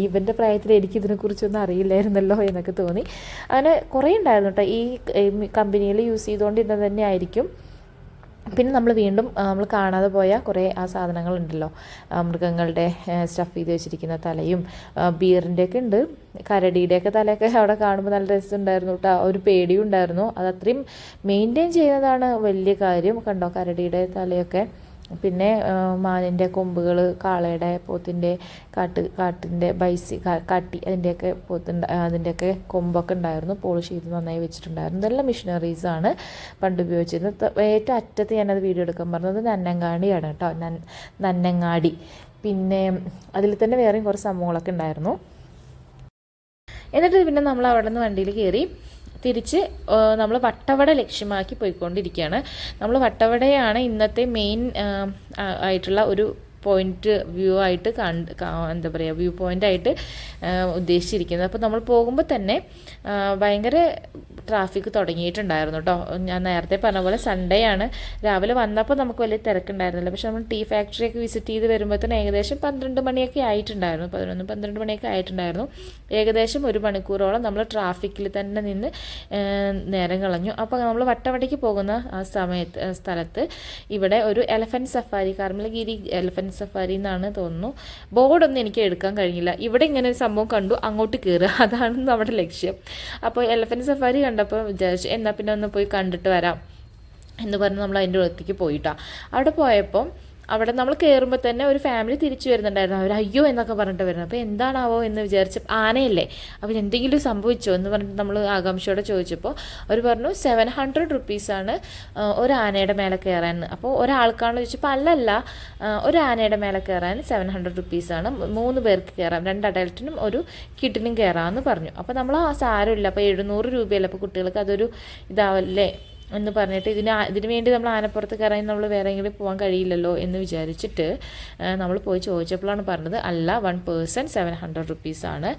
A: ഇവൻ്റെ പ്രായത്തിൽ എനിക്ക് ഇതിനെക്കുറിച്ചൊന്നും അറിയില്ലായിരുന്നല്ലോ എന്നൊക്കെ തോന്നി. അങ്ങനെ കുറേ ഉണ്ടായിരുന്നു കേട്ടോ. ഈ കമ്പനിയിൽ യൂസ് ചെയ്തുകൊണ്ടിരുന്നത് തന്നെ ആയിരിക്കും. പിന്നെ നമ്മൾ വീണ്ടും നമ്മൾ കാണാതെ പോയ കുറേ ആ സാധനങ്ങളുണ്ടല്ലോ, മൃഗങ്ങളുടെ സ്റ്റഫ് ചെയ്ത് വെച്ചിരിക്കുന്ന തലയും ബിയറിൻ്റെയൊക്കെ ഉണ്ട്. കരടിയുടെയൊക്കെ തലയൊക്കെ അവിടെ കാണുമ്പോൾ നല്ല രസമുണ്ടായിരുന്നു കേട്ടോ. ഒരു പേടിയും ഉണ്ടായിരുന്നു. അത് അത്രയും മെയിൻറ്റെയിൻ ചെയ്യുന്നതാണ് വലിയ കാര്യം. കണ്ടോ കരടിയുടെ തലയൊക്കെ. പിന്നെ മാനിൻ്റെ കൊമ്പുകൾ, കാളയുടെ, പോത്തിൻ്റെ, കാട്ടിൻ്റെ കാട്ടി അതിൻ്റെയൊക്കെ അതിൻ്റെയൊക്കെ കൊമ്പൊക്കെ ഉണ്ടായിരുന്നു, പോളിഷ് ചെയ്ത് നന്നായി വെച്ചിട്ടുണ്ടായിരുന്നു. ഇതെല്ലാം മിഷനറീസാണ് പണ്ട് ഉപയോഗിച്ചിരുന്നത്. ഏറ്റവും അറ്റത്ത് ഞാനത് വീഡിയോ എടുക്കാൻ പറഞ്ഞത് നന്നങ്ങാടിയാണ് കേട്ടോ, നന്നങ്ങാടി. പിന്നെ അതിൽ തന്നെ വേറെയും കുറച്ച് സംഭവങ്ങളൊക്കെ ഉണ്ടായിരുന്നു. എന്നിട്ട് പിന്നെ നമ്മൾ അവിടെ നിന്ന് വണ്ടിയിൽ കയറി തിരിച്ച് നമ്മൾ വട്ടവട ലക്ഷ്യമാക്കി പോയിക്കൊണ്ടിരിക്കുകയാണ്. നമ്മൾ വട്ടവടയാണ് ഇന്നത്തെ മെയിൻ ആയിട്ടുള്ള ഒരു പോയിന്റ് വ്യൂ ആയിട്ട് എന്താ പറയുക, വ്യൂ പോയിൻ്റായിട്ട് ഉദ്ദേശിച്ചിരിക്കുന്നത്. അപ്പോൾ നമ്മൾ പോകുമ്പോൾ തന്നെ ഭയങ്കര ട്രാഫിക് തുടങ്ങിയിട്ടുണ്ടായിരുന്നു കേട്ടോ. ഞാൻ നേരത്തെ പറഞ്ഞ പോലെ സൺഡേ ആണ്. രാവിലെ വന്നപ്പോൾ നമുക്ക് വലിയ തിരക്കുണ്ടായിരുന്നില്ല. പക്ഷെ നമ്മൾ ടീ ഫാക്ടറിയൊക്കെ വിസിറ്റ് ചെയ്ത് വരുമ്പോഴത്തേന് ഏകദേശം 12 മണിയൊക്കെ ആയിട്ടുണ്ടായിരുന്നു, 11-12 മണിയൊക്കെ ആയിട്ടുണ്ടായിരുന്നു. ഏകദേശം 1 മണിക്കൂറോളം നമ്മൾ ട്രാഫിക്കിൽ തന്നെ നിന്ന് നേരം കളഞ്ഞു. അപ്പോൾ നമ്മൾ വട്ടവടയ്ക്ക് പോകുന്ന ആ സ്ഥലത്ത് ഇവിടെ ഒരു എലഫൻറ്റ് സഫാരി, കാർമലഗിരി എലഫൻറ്റ് സഫാരി എന്നാണ് തോന്നുന്നു. ബോർഡൊന്നും എനിക്ക് എടുക്കാൻ കഴിഞ്ഞില്ല. ഇവിടെ ഇങ്ങനെ ഒരു സംഭവം കണ്ടു, അങ്ങോട്ട് കയറുക, അതാണ് നമ്മുടെ ലക്ഷ്യം. അപ്പോൾ എലഫൻറ്റ് സഫാരി കണ്ടപ്പോൾ വിചാരിച്ചു എന്നാൽ പിന്നെ ഒന്ന് പോയി കണ്ടിട്ട് വരാം എന്ന് പറഞ്ഞ് നമ്മൾ അതിൻ്റെ അടുത്തേക്ക് പോയിട്ടാ. അവിടെ പോയപ്പോൾ അവിടെ നമ്മൾ കയറുമ്പോൾ തന്നെ ഒരു ഫാമിലി തിരിച്ചു വരുന്നുണ്ടായിരുന്നു. അവർ അയ്യോ എന്നൊക്കെ പറഞ്ഞിട്ട് വരുന്നത്. അപ്പോൾ എന്താണാവോ എന്ന് വിചാരിച്ച, ആനയല്ലേ, അപ്പോൾ എന്തെങ്കിലും സംഭവിച്ചോ എന്ന് പറഞ്ഞിട്ട് നമ്മൾ ആകാംക്ഷയോടെ ചോദിച്ചപ്പോൾ അവർ പറഞ്ഞു 700 റുപ്പീസാണ് ഒരു ആനയുടെ മേലെ കയറാൻ. അപ്പോൾ ഒരാൾക്കാണെന്ന് ചോദിച്ചപ്പോൾ അല്ലല്ല, ഒരു ആനയുടെ മേലെ കയറാൻ 700 റുപ്പീസാണ്, 3 പേർക്ക് കയറാം, 2 അഡൽറ്റിനും ഒരു കിഡിനും കയറാമെന്ന് പറഞ്ഞു. അപ്പോൾ നമ്മൾ സാരമില്ല, അപ്പോൾ 700 രൂപയല്ല, അപ്പോൾ കുട്ടികൾക്ക് അതൊരു ഇതാവല്ലേ എന്ന് പറഞ്ഞിട്ട് ഇതിന് വേണ്ടി നമ്മൾ ആനപ്പുറത്ത് കയറാൻ നമ്മൾ വേറെ എങ്കിലും പോകാൻ കഴിയില്ലല്ലോ എന്ന് വിചാരിച്ചിട്ട് നമ്മൾ പോയി ചോദിച്ചപ്പോഴാണ് പറഞ്ഞത് അല്ല, 1 പേഴ്സൺ 700 റുപ്പീസാണ്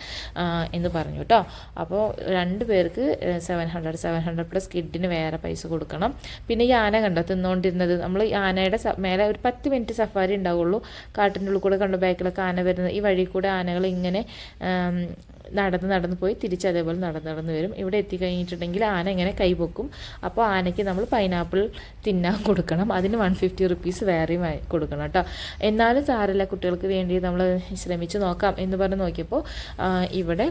A: എന്ന് പറഞ്ഞു കേട്ടോ. അപ്പോൾ 2 പേർക്ക് 700 പ്ലസ് കിഡിന് വേറെ പൈസ കൊടുക്കണം. പിന്നെ ഈ ആന കണ്ടോ തിന്നുകൊണ്ടിരുന്നത്, നമ്മൾ ഈ ആനയുടെ മേലെ ഒരു 10 മിനിറ്റ് സഫാരി ഉണ്ടാവുള്ളൂ. കാട്ടിൻ്റെ ഉള്ളിൽ കൂടെ കണ്ടു ബാക്കിലൊക്കെ ആന വരുന്നത്. ഈ വഴി കൂടെ ആനകൾ ഇങ്ങനെ നടന്ന് പോയി തിരിച്ച് അതേപോലെ നടന്ന് വരും. ഇവിടെ എത്തിക്കഴിഞ്ഞിട്ടുണ്ടെങ്കിൽ ആന ഇങ്ങനെ കൈപൊക്കും. അപ്പോൾ ആനയ്ക്ക് നമ്മൾ പൈനാപ്പിൾ തിന്നാൻ കൊടുക്കണം. അതിന് 150 റുപ്പീസ് വേറെയും കൊടുക്കണം കേട്ടോ. എന്നാലും സാരമില്ല, കുട്ടികൾക്ക് വേണ്ടി നമ്മൾ ശ്രമിച്ച് നോക്കാം എന്ന് പറഞ്ഞ് നോക്കിയപ്പോൾ ഇവിടെ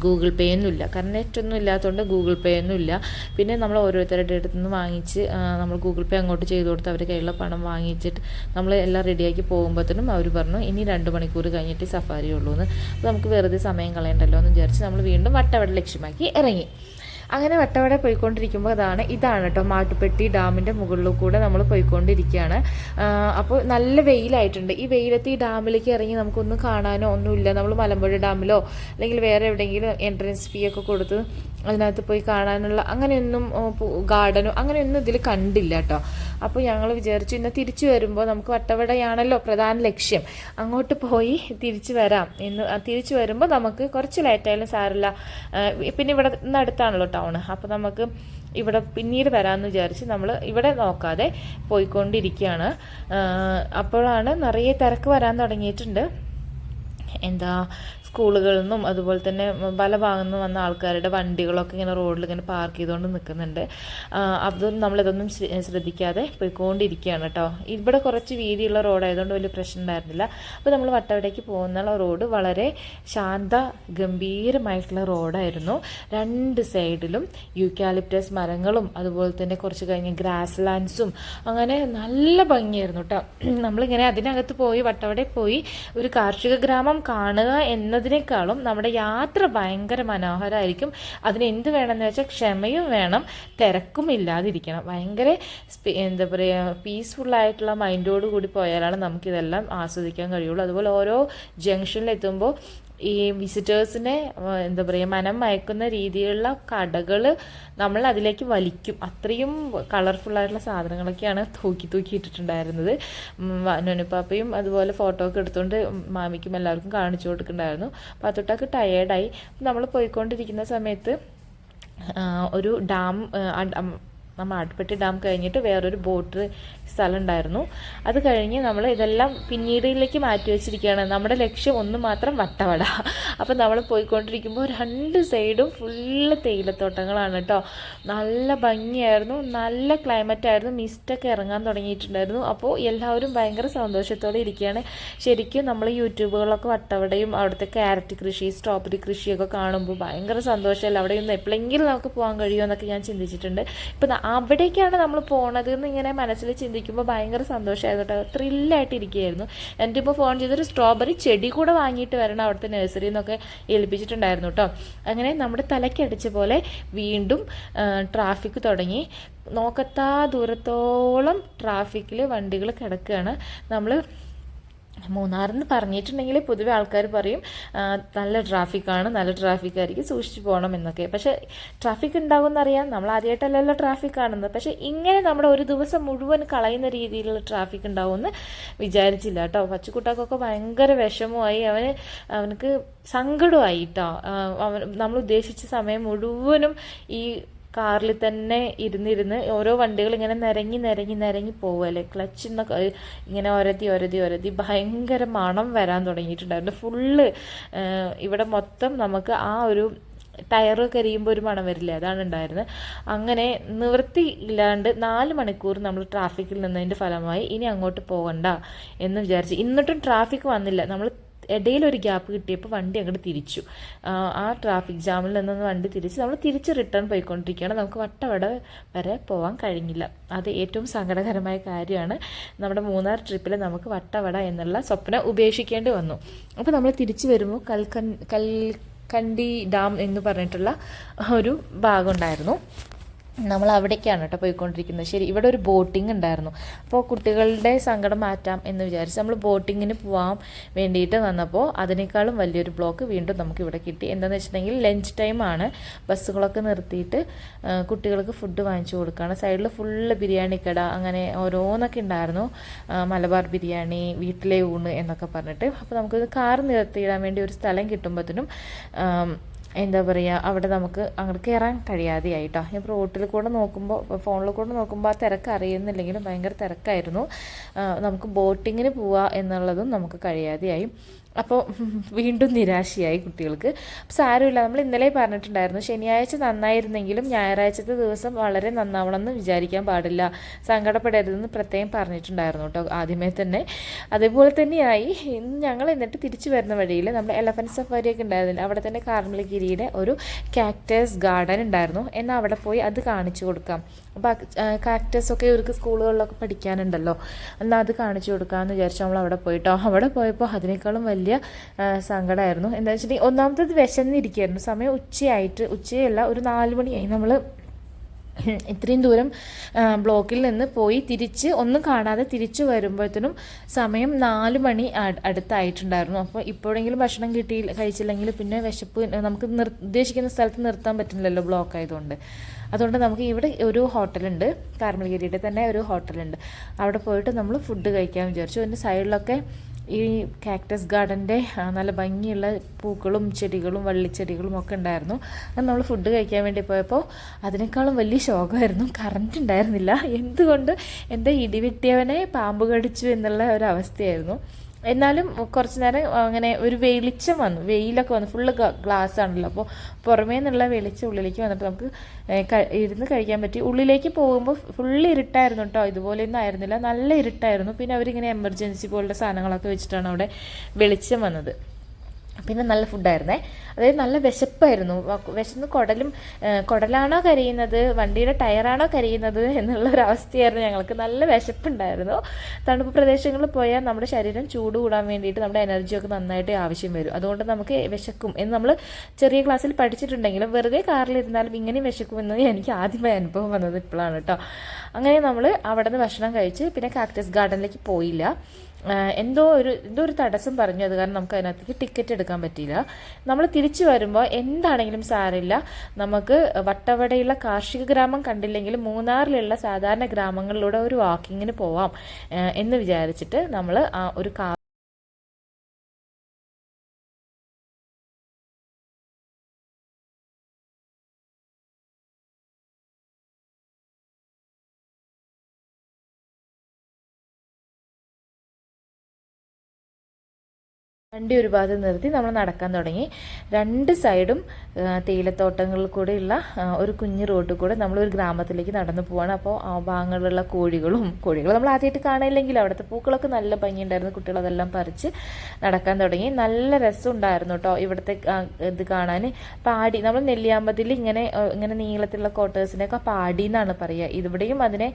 A: ഗൂഗിൾ പേ ഒന്നും ഇല്ല, കാരണം നെറ്റൊന്നും ഇല്ലാത്തതുകൊണ്ട് ഗൂഗിൾ പേ ഒന്നും ഇല്ല. പിന്നെ നമ്മൾ ഓരോരുത്തരുടെ അടുത്ത് നിന്ന് വാങ്ങിച്ച് നമ്മൾ ഗൂഗിൾ പേ അങ്ങോട്ട് ചെയ്ത് കൊടുത്ത് അവരുടെ കയ്യിലുള്ള പണം വാങ്ങിച്ചിട്ട് നമ്മൾ എല്ലാം റെഡിയാക്കി പോകുമ്പോഴത്തേനും അവർ പറഞ്ഞു ഇനി 2 മണിക്കൂർ കഴിഞ്ഞിട്ട് സഫാരി ഉള്ളൂ എന്ന്. അപ്പോൾ നമുക്ക് വെറുതെ സമയം കളയണ്ടല്ലോ എന്ന് വിചാരിച്ച് നമ്മൾ വീണ്ടും വട്ടവട ലക്ഷ്യമാക്കി ഇറങ്ങി. അങ്ങനെ വട്ടവട പോയിക്കൊണ്ടിരിക്കുമ്പോൾ ഇതാണ് കേട്ടോ മാട്ടുപ്പെട്ടി ഡാമിൻ്റെ മുകളിൽ കൂടെ നമ്മൾ പോയിക്കൊണ്ടിരിക്കുകയാണ്. അപ്പോൾ നല്ല വെയിലായിട്ടുണ്ട്. ഈ വെയിലത്ത് ഈ ഡാമിലേക്ക് ഇറങ്ങി നമുക്കൊന്നും കാണാനോ ഒന്നുമില്ല. നമ്മൾ മലമ്പുഴ ഡാമിലോ അല്ലെങ്കിൽ വേറെ എവിടെയെങ്കിലും എൻട്രൻസ് ഫീ ഒക്കെ കൊടുത്ത് അതിനകത്ത് പോയി കാണാനുള്ള അങ്ങനെയൊന്നും ഗാർഡനോ അങ്ങനെയൊന്നും ഇതിൽ കണ്ടില്ല കേട്ടോ. അപ്പോൾ ഞങ്ങൾ വിചാരിച്ചു ഇന്ന് തിരിച്ചു വരുമ്പോൾ നമുക്ക് വട്ടവടയാണല്ലോ പ്രധാന ലക്ഷ്യം, അങ്ങോട്ട് പോയി തിരിച്ചു വരാം എന്ന്. തിരിച്ചു വരുമ്പോൾ നമുക്ക് കുറച്ച് ലേറ്റായാലും സാരമില്ല, പിന്നെ ഇവിടെ നിന്ന് അടുത്താണല്ലോ ടൗൺ, അപ്പോൾ നമുക്ക് ഇവിടെ പിന്നീട് വരാമെന്ന് വിചാരിച്ച് നമ്മൾ ഇവിടെ നോക്കാതെ പോയിക്കൊണ്ടിരിക്കുകയാണ്. അപ്പോഴാണ് നിറയെ തിരക്ക് വരാൻ തുടങ്ങിയിട്ടുണ്ട്. സ്കൂളുകളിൽ നിന്നും അതുപോലെ തന്നെ പല ഭാഗത്തു നിന്നും വന്ന ആൾക്കാരുടെ വണ്ടികളൊക്കെ ഇങ്ങനെ റോഡിൽ ഇങ്ങനെ പാർക്ക് ചെയ്തുകൊണ്ട് നിൽക്കുന്നുണ്ട്. അതൊന്നും നമ്മളിതൊന്നും ശ്രദ്ധിക്കാതെ പോയിക്കൊണ്ടിരിക്കുകയാണ് കേട്ടോ. ഇവിടെ കുറച്ച് വീതിയുള്ള റോഡായതുകൊണ്ട് വലിയ പ്രശ്നം ഉണ്ടായിരുന്നില്ല. അപ്പോൾ നമ്മൾ വട്ടവടയ്ക്ക് പോകുന്ന റോഡ് വളരെ ശാന്ത ഗംഭീരമായിട്ടുള്ള റോഡായിരുന്നു. രണ്ട് സൈഡിലും യൂക്കാലിപ്റ്റസ് മരങ്ങളും അതുപോലെ തന്നെ കുറച്ച് കഴിഞ്ഞ് ഗ്രാസ് ലാൻഡ്സും അങ്ങനെ നല്ല ഭംഗിയായിരുന്നു കേട്ടോ. നമ്മളിങ്ങനെ അതിനകത്ത് പോയി വട്ടവടയിൽ പോയി ഒരു കാർഷിക ഗ്രാമം കാണുക എന്നതിനേക്കാളും നമ്മുടെ യാത്ര ഭയങ്കര മനോഹരമായിരിക്കും. അതിന് എന്ത് വേണമെന്ന് വെച്ചാൽ ക്ഷമയും വേണം, തിരക്കും ഇല്ലാതിരിക്കണം. ഭയങ്കര എന്താ പറയുക, പീസ്ഫുള്ളായിട്ടുള്ള മൈൻഡോട് കൂടി പോയാലാണ് നമുക്കിതെല്ലാം ആസ്വദിക്കാൻ കഴിയുള്ളൂ. അതുപോലെ ഓരോ ജംഗ്ഷനിലെത്തുമ്പോൾ ഈ വിസിറ്റേഴ്സിനെ എന്താ പറയുക മനം മയക്കുന്ന രീതിയിലുള്ള കടകൾ നമ്മൾ അതിലേക്ക് വലിക്കും. അത്രയും കളർഫുള്ളായിട്ടുള്ള സാധനങ്ങളൊക്കെയാണ് തൂക്കി ഇട്ടിട്ടുണ്ടായിരുന്നത്. നൊനുപ്പാപ്പയും അതുപോലെ ഫോട്ടോ ഒക്കെ എടുത്തുകൊണ്ട് മാമിക്കും എല്ലാവർക്കും കാണിച്ചു കൊടുക്കുന്നുണ്ടായിരുന്നു. പാത്തുട്ടാക്ക് ടയേർഡായി. നമ്മൾ പോയിക്കൊണ്ടിരിക്കുന്ന സമയത്ത് ഒരു ഡാം, നമ്മൾ ആട്ടുപ്പെട്ടി ഡാം കഴിഞ്ഞിട്ട് വേറൊരു ബോട്ട് സ്ഥലം ഉണ്ടായിരുന്നു. അത് കഴിഞ്ഞ് നമ്മൾ ഇതെല്ലാം പിന്നീടിലേക്ക് മാറ്റി വെച്ചിരിക്കുകയാണ്. നമ്മുടെ ലക്ഷ്യം ഒന്ന് മാത്രം, വട്ടവട. അപ്പം നമ്മൾ പോയിക്കൊണ്ടിരിക്കുമ്പോൾ രണ്ട് സൈഡും ഫുള്ള് തേയിലത്തോട്ടങ്ങളാണ് കേട്ടോ. നല്ല ഭംഗിയായിരുന്നു, നല്ല ക്ലൈമറ്റ് ആയിരുന്നു. മിസ്റ്റൊക്കെ ഇറങ്ങാൻ തുടങ്ങിയിട്ടുണ്ടായിരുന്നു. അപ്പോൾ എല്ലാവരും ഭയങ്കര സന്തോഷത്തോടെ ഇരിക്കുകയാണ്. ശരിക്കും നമ്മൾ യൂട്യൂബുകളൊക്കെ വട്ടവടയും അവിടുത്തെ ക്യാരറ്റ് കൃഷി, സ്ട്രോബെറി കൃഷിയൊക്കെ കാണുമ്പോൾ ഭയങ്കര സന്തോഷമല്ല. അവിടെ നിന്ന് എപ്പോഴെങ്കിലും നമുക്ക് പോകാൻ കഴിയുമോ എന്നൊക്കെ ഞാൻ ചിന്തിച്ചിട്ടുണ്ട്. ഇപ്പം അവിടേക്കാണ് നമ്മൾ പോണത് എന്ന് ഇങ്ങനെ മനസ്സിൽ ചിന്തിക്കുമ്പോൾ ഭയങ്കര സന്തോഷമായിരുന്നു കേട്ടോ. ത്രില്ലായിട്ട് ഇരിക്കുകയായിരുന്നു. എൻ്റെ ഇപ്പോൾ ഫോൺ ചെയ്തൊരു സ്ട്രോബെറി ചെടി കൂടെ വാങ്ങിയിട്ട് വരണം അവിടുത്തെ നഴ്സറിയിൽ നിന്നൊക്കെ ഏൽപ്പിച്ചിട്ടുണ്ടായിരുന്നു കേട്ടോ. അങ്ങനെ നമ്മുടെ തലയ്ക്കടിച്ച പോലെ വീണ്ടും ട്രാഫിക് തുടങ്ങി. നോക്കത്താ ദൂരത്തോളം ട്രാഫിക്കിൽ വണ്ടികൾ കിടക്കുകയാണ്. നമ്മൾ മൂന്നാറെന്ന് പറഞ്ഞിട്ടുണ്ടെങ്കിൽ പൊതുവെ ആൾക്കാർ പറയും നല്ല ട്രാഫിക്കാണ്, നല്ല ട്രാഫിക്കായിരിക്കും, സൂക്ഷിച്ച് പോകണം എന്നൊക്കെ. പക്ഷേ ട്രാഫിക് ഉണ്ടാകുമെന്നറിയാം, നമ്മൾ ആദ്യമായിട്ടല്ലല്ലോ ട്രാഫിക് കാണുന്നത്. പക്ഷേ ഇങ്ങനെ നമ്മുടെ ഒരു ദിവസം മുഴുവൻ കളയുന്ന രീതിയിലുള്ള ട്രാഫിക് ഉണ്ടാവുമെന്ന് വിചാരിച്ചില്ല കേട്ടോ. പച്ചക്കുട്ടാക്കൊക്കെ ഭയങ്കര വിഷമമായി, അവനക്ക് സങ്കടമായി കേട്ടോ. നമ്മൾ ഉദ്ദേശിച്ച സമയം മുഴുവനും ഈ കാറിൽ തന്നെ ഇരുന്നിരുന്ന് ഓരോ വണ്ടികൾ ഇങ്ങനെ നിരങ്ങി പോവുകയല്ലേ. ക്ലച്ച് ഇങ്ങനെ ഒരതി ഭയങ്കര മണം വരാൻ തുടങ്ങിയിട്ടുണ്ടായിരുന്നു. ഫുള്ള് ഇവിടെ മൊത്തം നമുക്ക് ആ ഒരു ടയറ് കരിയുമ്പോൾ ഒരു മണം വരില്ലേ, അതാണ് ഉണ്ടായിരുന്നത്. അങ്ങനെ നിവൃത്തി ഇല്ലാണ്ട് 4 മണിക്കൂർ നമ്മൾ ട്രാഫിക്കിൽ നിന്നതിൻ്റെ ഫലമായി ഇനി അങ്ങോട്ട് പോകണ്ട എന്ന് വിചാരിച്ചു. എന്നിട്ടും ട്രാഫിക് വന്നില്ല. നമ്മൾ ഇടയിലൊരു ഗ്യാപ്പ് കിട്ടിയപ്പോൾ വണ്ടി അങ്ങോട്ട് തിരിച്ചു. ആ ട്രാഫിക് ജാമിൽ നിന്ന് വണ്ടി നമ്മൾ തിരിച്ച് റിട്ടേൺ പോയിക്കൊണ്ടിരിക്കുകയാണ്. നമുക്ക് വട്ടവട വരെ പോകാൻ കഴിഞ്ഞില്ല. അത് ഏറ്റവും സങ്കടകരമായ കാര്യമാണ്. നമ്മുടെ മൂന്നാർ ട്രിപ്പിൽ നമുക്ക് വട്ടവട എന്നുള്ള സ്വപ്നം ഉപേക്ഷിക്കേണ്ടി വന്നു. അപ്പോൾ നമ്മൾ തിരിച്ചു വരുമ്പോൾ കൽക്കണ്ടി ഡാം എന്ന് പറഞ്ഞിട്ടുള്ള ഒരു ഭാഗം ഉണ്ടായിരുന്നു. നമ്മൾ അവിടേക്കാണ് കേട്ടോ പോയിക്കൊണ്ടിരിക്കുന്നത്. ശരി, ഇവിടെ ഒരു ബോട്ടിംഗ് ഉണ്ടായിരുന്നു. അപ്പോൾ കുട്ടികളുടെ സങ്കടം മാറ്റാം എന്ന് വിചാരിച്ച് നമ്മൾ ബോട്ടിങ്ങിന് പോകാൻ വേണ്ടിയിട്ട് വന്നപ്പോൾ അതിനേക്കാളും വലിയൊരു ബ്ലോക്ക് വീണ്ടും നമുക്ക് ഇവിടെ കിട്ടി. എന്താണെന്ന് വെച്ചിട്ടുണ്ടെങ്കിൽ ലഞ്ച് ടൈമാണ്. ബസ്സുകളൊക്കെ നിർത്തിയിട്ട് കുട്ടികൾക്ക് ഫുഡ് വാങ്ങിച്ചു കൊടുക്കുകയാണ്. സൈഡിൽ ഫുള്ള് ബിരിയാണി കട, അങ്ങനെ ഓരോന്നൊക്കെ ഉണ്ടായിരുന്നു. മലബാർ ബിരിയാണി, വീട്ടിലെ ഊണ് എന്നൊക്കെ പറഞ്ഞിട്ട്. അപ്പോൾ നമുക്കൊരു കാർ നിർത്തിയിടാൻ വേണ്ടി ഒരു സ്ഥലം കിട്ടുമ്പോഴത്തേനും എന്താ പറയുക, അവിടെ നമുക്ക് അങ്ങോട്ട് കയറാൻ കഴിയാതെയായിട്ടോ. ഇപ്പോൾ റോട്ടിൽ കൂടെ നോക്കുമ്പോൾ, ഫോണിൽ കൂടെ നോക്കുമ്പോൾ ആ തിരക്ക് അറിയുന്നില്ലെങ്കിലും ഭയങ്കര തിരക്കായിരുന്നു. നമുക്ക് ബോട്ടിങ്ങിന് പോവുക എന്നുള്ളതും നമുക്ക് കഴിയാതെയായി. അപ്പോൾ വീണ്ടും നിരാശയായി കുട്ടികൾക്ക്. അപ്പോൾ സാരമില്ല, നമ്മൾ ഇന്നലെ പറഞ്ഞിട്ടുണ്ടായിരുന്നു ശനിയാഴ്ച നന്നായിരുന്നെങ്കിലും ഞായറാഴ്ചത്തെ ദിവസം വളരെ നന്നാവണമെന്ന് വിചാരിക്കാൻ പാടില്ല, സങ്കടപ്പെടരുതെന്ന് പ്രത്യേകം പറഞ്ഞിട്ടുണ്ടായിരുന്നു കേട്ടോ ആദ്യമേ തന്നെ. അതേപോലെ തന്നെയായി ഞങ്ങൾ എന്നിട്ട് തിരിച്ചു വരുന്ന വഴിയിൽ നമ്മുടെ എലഫൻറ്റ് സഫാരിയൊക്കെ ഉണ്ടായിരുന്നില്ല, അവിടെ തന്നെ കാർമലഗിരിയുടെ ഒരു കാക്ടസ് ഗാർഡൻ ഉണ്ടായിരുന്നു. എന്നാൽ അവിടെ പോയി അത് കാണിച്ചു കൊടുക്കാം. അപ്പോൾ കാക്ടസൊക്കെ ഇവർക്ക് സ്കൂളുകളിലൊക്കെ പഠിക്കാനുണ്ടല്ലോ, എന്നാൽ അത് കാണിച്ചു കൊടുക്കാമെന്ന് വിചാരിച്ചു നമ്മൾ അവിടെ പോയിട്ടോ. അവിടെ പോയപ്പോൾ അതിനേക്കാളും വലിയ സങ്കടമായിരുന്നു. എന്താ വെച്ചിട്ടുണ്ടെങ്കിൽ ഒന്നാമത്തത് വിശന്നിരിക്കുകയായിരുന്നു. സമയം ഉച്ചയല്ല, ഒരു 4 മണിയായി. നമ്മൾ ഇത്രയും ദൂരം ബ്ലോക്കിൽ നിന്ന് പോയി തിരിച്ച് ഒന്നും കാണാതെ തിരിച്ചു വരുമ്പോഴത്തേനും സമയം 4 മണി അടുത്തായിട്ടുണ്ടായിരുന്നു. അപ്പോൾ ഇപ്പോഴെങ്കിലും ഭക്ഷണം കഴിച്ചില്ലെങ്കിൽ പിന്നെ വിശപ്പ് നമുക്ക് ഉദ്ദേശിക്കുന്ന സ്ഥലത്ത് നിർത്താൻ പറ്റില്ലല്ലോ ബ്ലോക്ക് ആയതുകൊണ്ട്. അതുകൊണ്ട് നമുക്ക് ഇവിടെ ഒരു ഹോട്ടലുണ്ട്, കാർമൽഗിരിയുടെ തന്നെ ഒരു ഹോട്ടലുണ്ട്. അവിടെ പോയിട്ട് നമ്മൾ ഫുഡ് കഴിക്കാൻ വിചാരിച്ചു. അതിൻ്റെ സൈഡിലൊക്കെ ഈ കാക്ടസ് ഗാർഡൻ്റെ നല്ല ഭംഗിയുള്ള പൂക്കളും ചെടികളും വള്ളിച്ചെടികളും ഒക്കെ ഉണ്ടായിരുന്നു. അത് നമ്മൾ ഫുഡ് കഴിക്കാൻ വേണ്ടി പോയപ്പോൾ അതിനേക്കാളും വലിയ ശോകമായിരുന്നു, കറണ്ട് ഉണ്ടായിരുന്നില്ല. എന്തുകൊണ്ട് എന്താ ഇടിവെട്ടിയവനെ പാമ്പ് കടിച്ചു എന്നുള്ള ഒരു അവസ്ഥയായിരുന്നു. എന്നാലും കുറച്ച് നേരം അങ്ങനെ ഒരു വെളിച്ചം വന്നു, വെയിലൊക്കെ വന്നു, ഫുള്ള് ഗ്ലാസ് ആണല്ലോ. അപ്പോൾ പുറമേ നിന്നുള്ള വെളിച്ചം ഉള്ളിലേക്ക് വന്നപ്പോൾ നമുക്ക് ഇരുന്ന് കഴിക്കാൻ പറ്റി. ഉള്ളിലേക്ക് പോകുമ്പോൾ ഫുള്ള് ഇരുട്ടായിരുന്നു കേട്ടോ, ഇതുപോലെയൊന്നും ആയിരുന്നില്ല, നല്ല ഇരുട്ടായിരുന്നു. പിന്നെ അവരിങ്ങനെ എമർജൻസി പോലുള്ള സാധനങ്ങളൊക്കെ വെച്ചിട്ടാണ് അവിടെ വെളിച്ചം വന്നത്. പിന്നെ നല്ല ഫുഡായിരുന്നേ, അതായത് നല്ല വിശപ്പായിരുന്നു. വിശന്ന് കുടലാണോ കരയുന്നത്, വണ്ടിയുടെ ടയറാണോ കരയുന്നത് എന്നുള്ള ഒരവസ്ഥയായിരുന്നു ഞങ്ങൾക്ക്. നല്ല വിശപ്പുണ്ടായിരുന്നു. തണുപ്പ് പ്രദേശങ്ങളിൽ പോയാൽ നമ്മുടെ ശരീരം ചൂട് കൂടാൻ വേണ്ടിയിട്ട് നമ്മുടെ എനർജിയൊക്കെ നന്നായിട്ട് ആവശ്യം വരും. അതുകൊണ്ട് നമുക്ക് വിശക്കും എന്ന് നമ്മൾ ചെറിയ ക്ലാസ്സിൽ പഠിച്ചിട്ടുണ്ടെങ്കിലും വെറുതെ കാറിലിരുന്നാലും ഇങ്ങനെയും വിശക്കുമെന്ന് എനിക്ക് ആദ്യമായി അനുഭവം വന്നത് ഇപ്പോഴാണ് കേട്ടോ. അങ്ങനെ നമ്മൾ അവിടെ നിന്ന് ഭക്ഷണം കഴിച്ച് പിന്നെ കാക്ടസ് ഗാർഡനിലേക്ക് പോയില്ല. എന്തോ ഒരു തടസ്സം പറഞ്ഞു, അത് കാരണം നമുക്ക് അതിനകത്തേക്ക് ടിക്കറ്റ് എടുക്കാൻ പറ്റിയില്ല. നമ്മൾ തിരിച്ചു വരുമ്പോൾ എന്താണെങ്കിലും സാരമില്ല, നമുക്ക് വട്ടവടയുള്ള കാർഷിക ഗ്രാമം കണ്ടില്ലെങ്കിലും മൂന്നാറിലുള്ള സാധാരണ ഗ്രാമങ്ങളിലൂടെ ഒരു വാക്കിങ്ങിന് പോവാം എന്ന് വിചാരിച്ചിട്ട് നമ്മൾ ഒരു വണ്ടി ഒരു ഭാഗത്ത് നിർത്തി നമ്മൾ നടക്കാൻ തുടങ്ങി. രണ്ട് സൈഡും തേയിലത്തോട്ടങ്ങളിൽ കൂടെയുള്ള ഒരു കുഞ്ഞു റോഡിൽ കൂടെ നമ്മളൊരു ഗ്രാമത്തിലേക്ക് നടന്നു പോവാണ്. അപ്പോൾ ആ ഭാഗങ്ങളിലുള്ള കോഴികൾ നമ്മൾ ആദ്യമായിട്ട് കാണില്ലെങ്കിലും അവിടുത്തെ പൂക്കളൊക്കെ നല്ല ഭംഗിയുണ്ടായിരുന്നു. കുട്ടികളതെല്ലാം പറിച്ച് നടക്കാൻ തുടങ്ങി. നല്ല രസം ഉണ്ടായിരുന്നു കേട്ടോ ഇവിടുത്തെ ഇത് കാണാൻ. പാടി, നമ്മൾ നെല്ലിയാമ്പതിൽ ഇങ്ങനെ നീളത്തിലുള്ള ക്വാർട്ടേഴ്സിനെയൊക്കെ പാടി എന്നാണ് പറയുക. ഇവിടെയും അതിനെ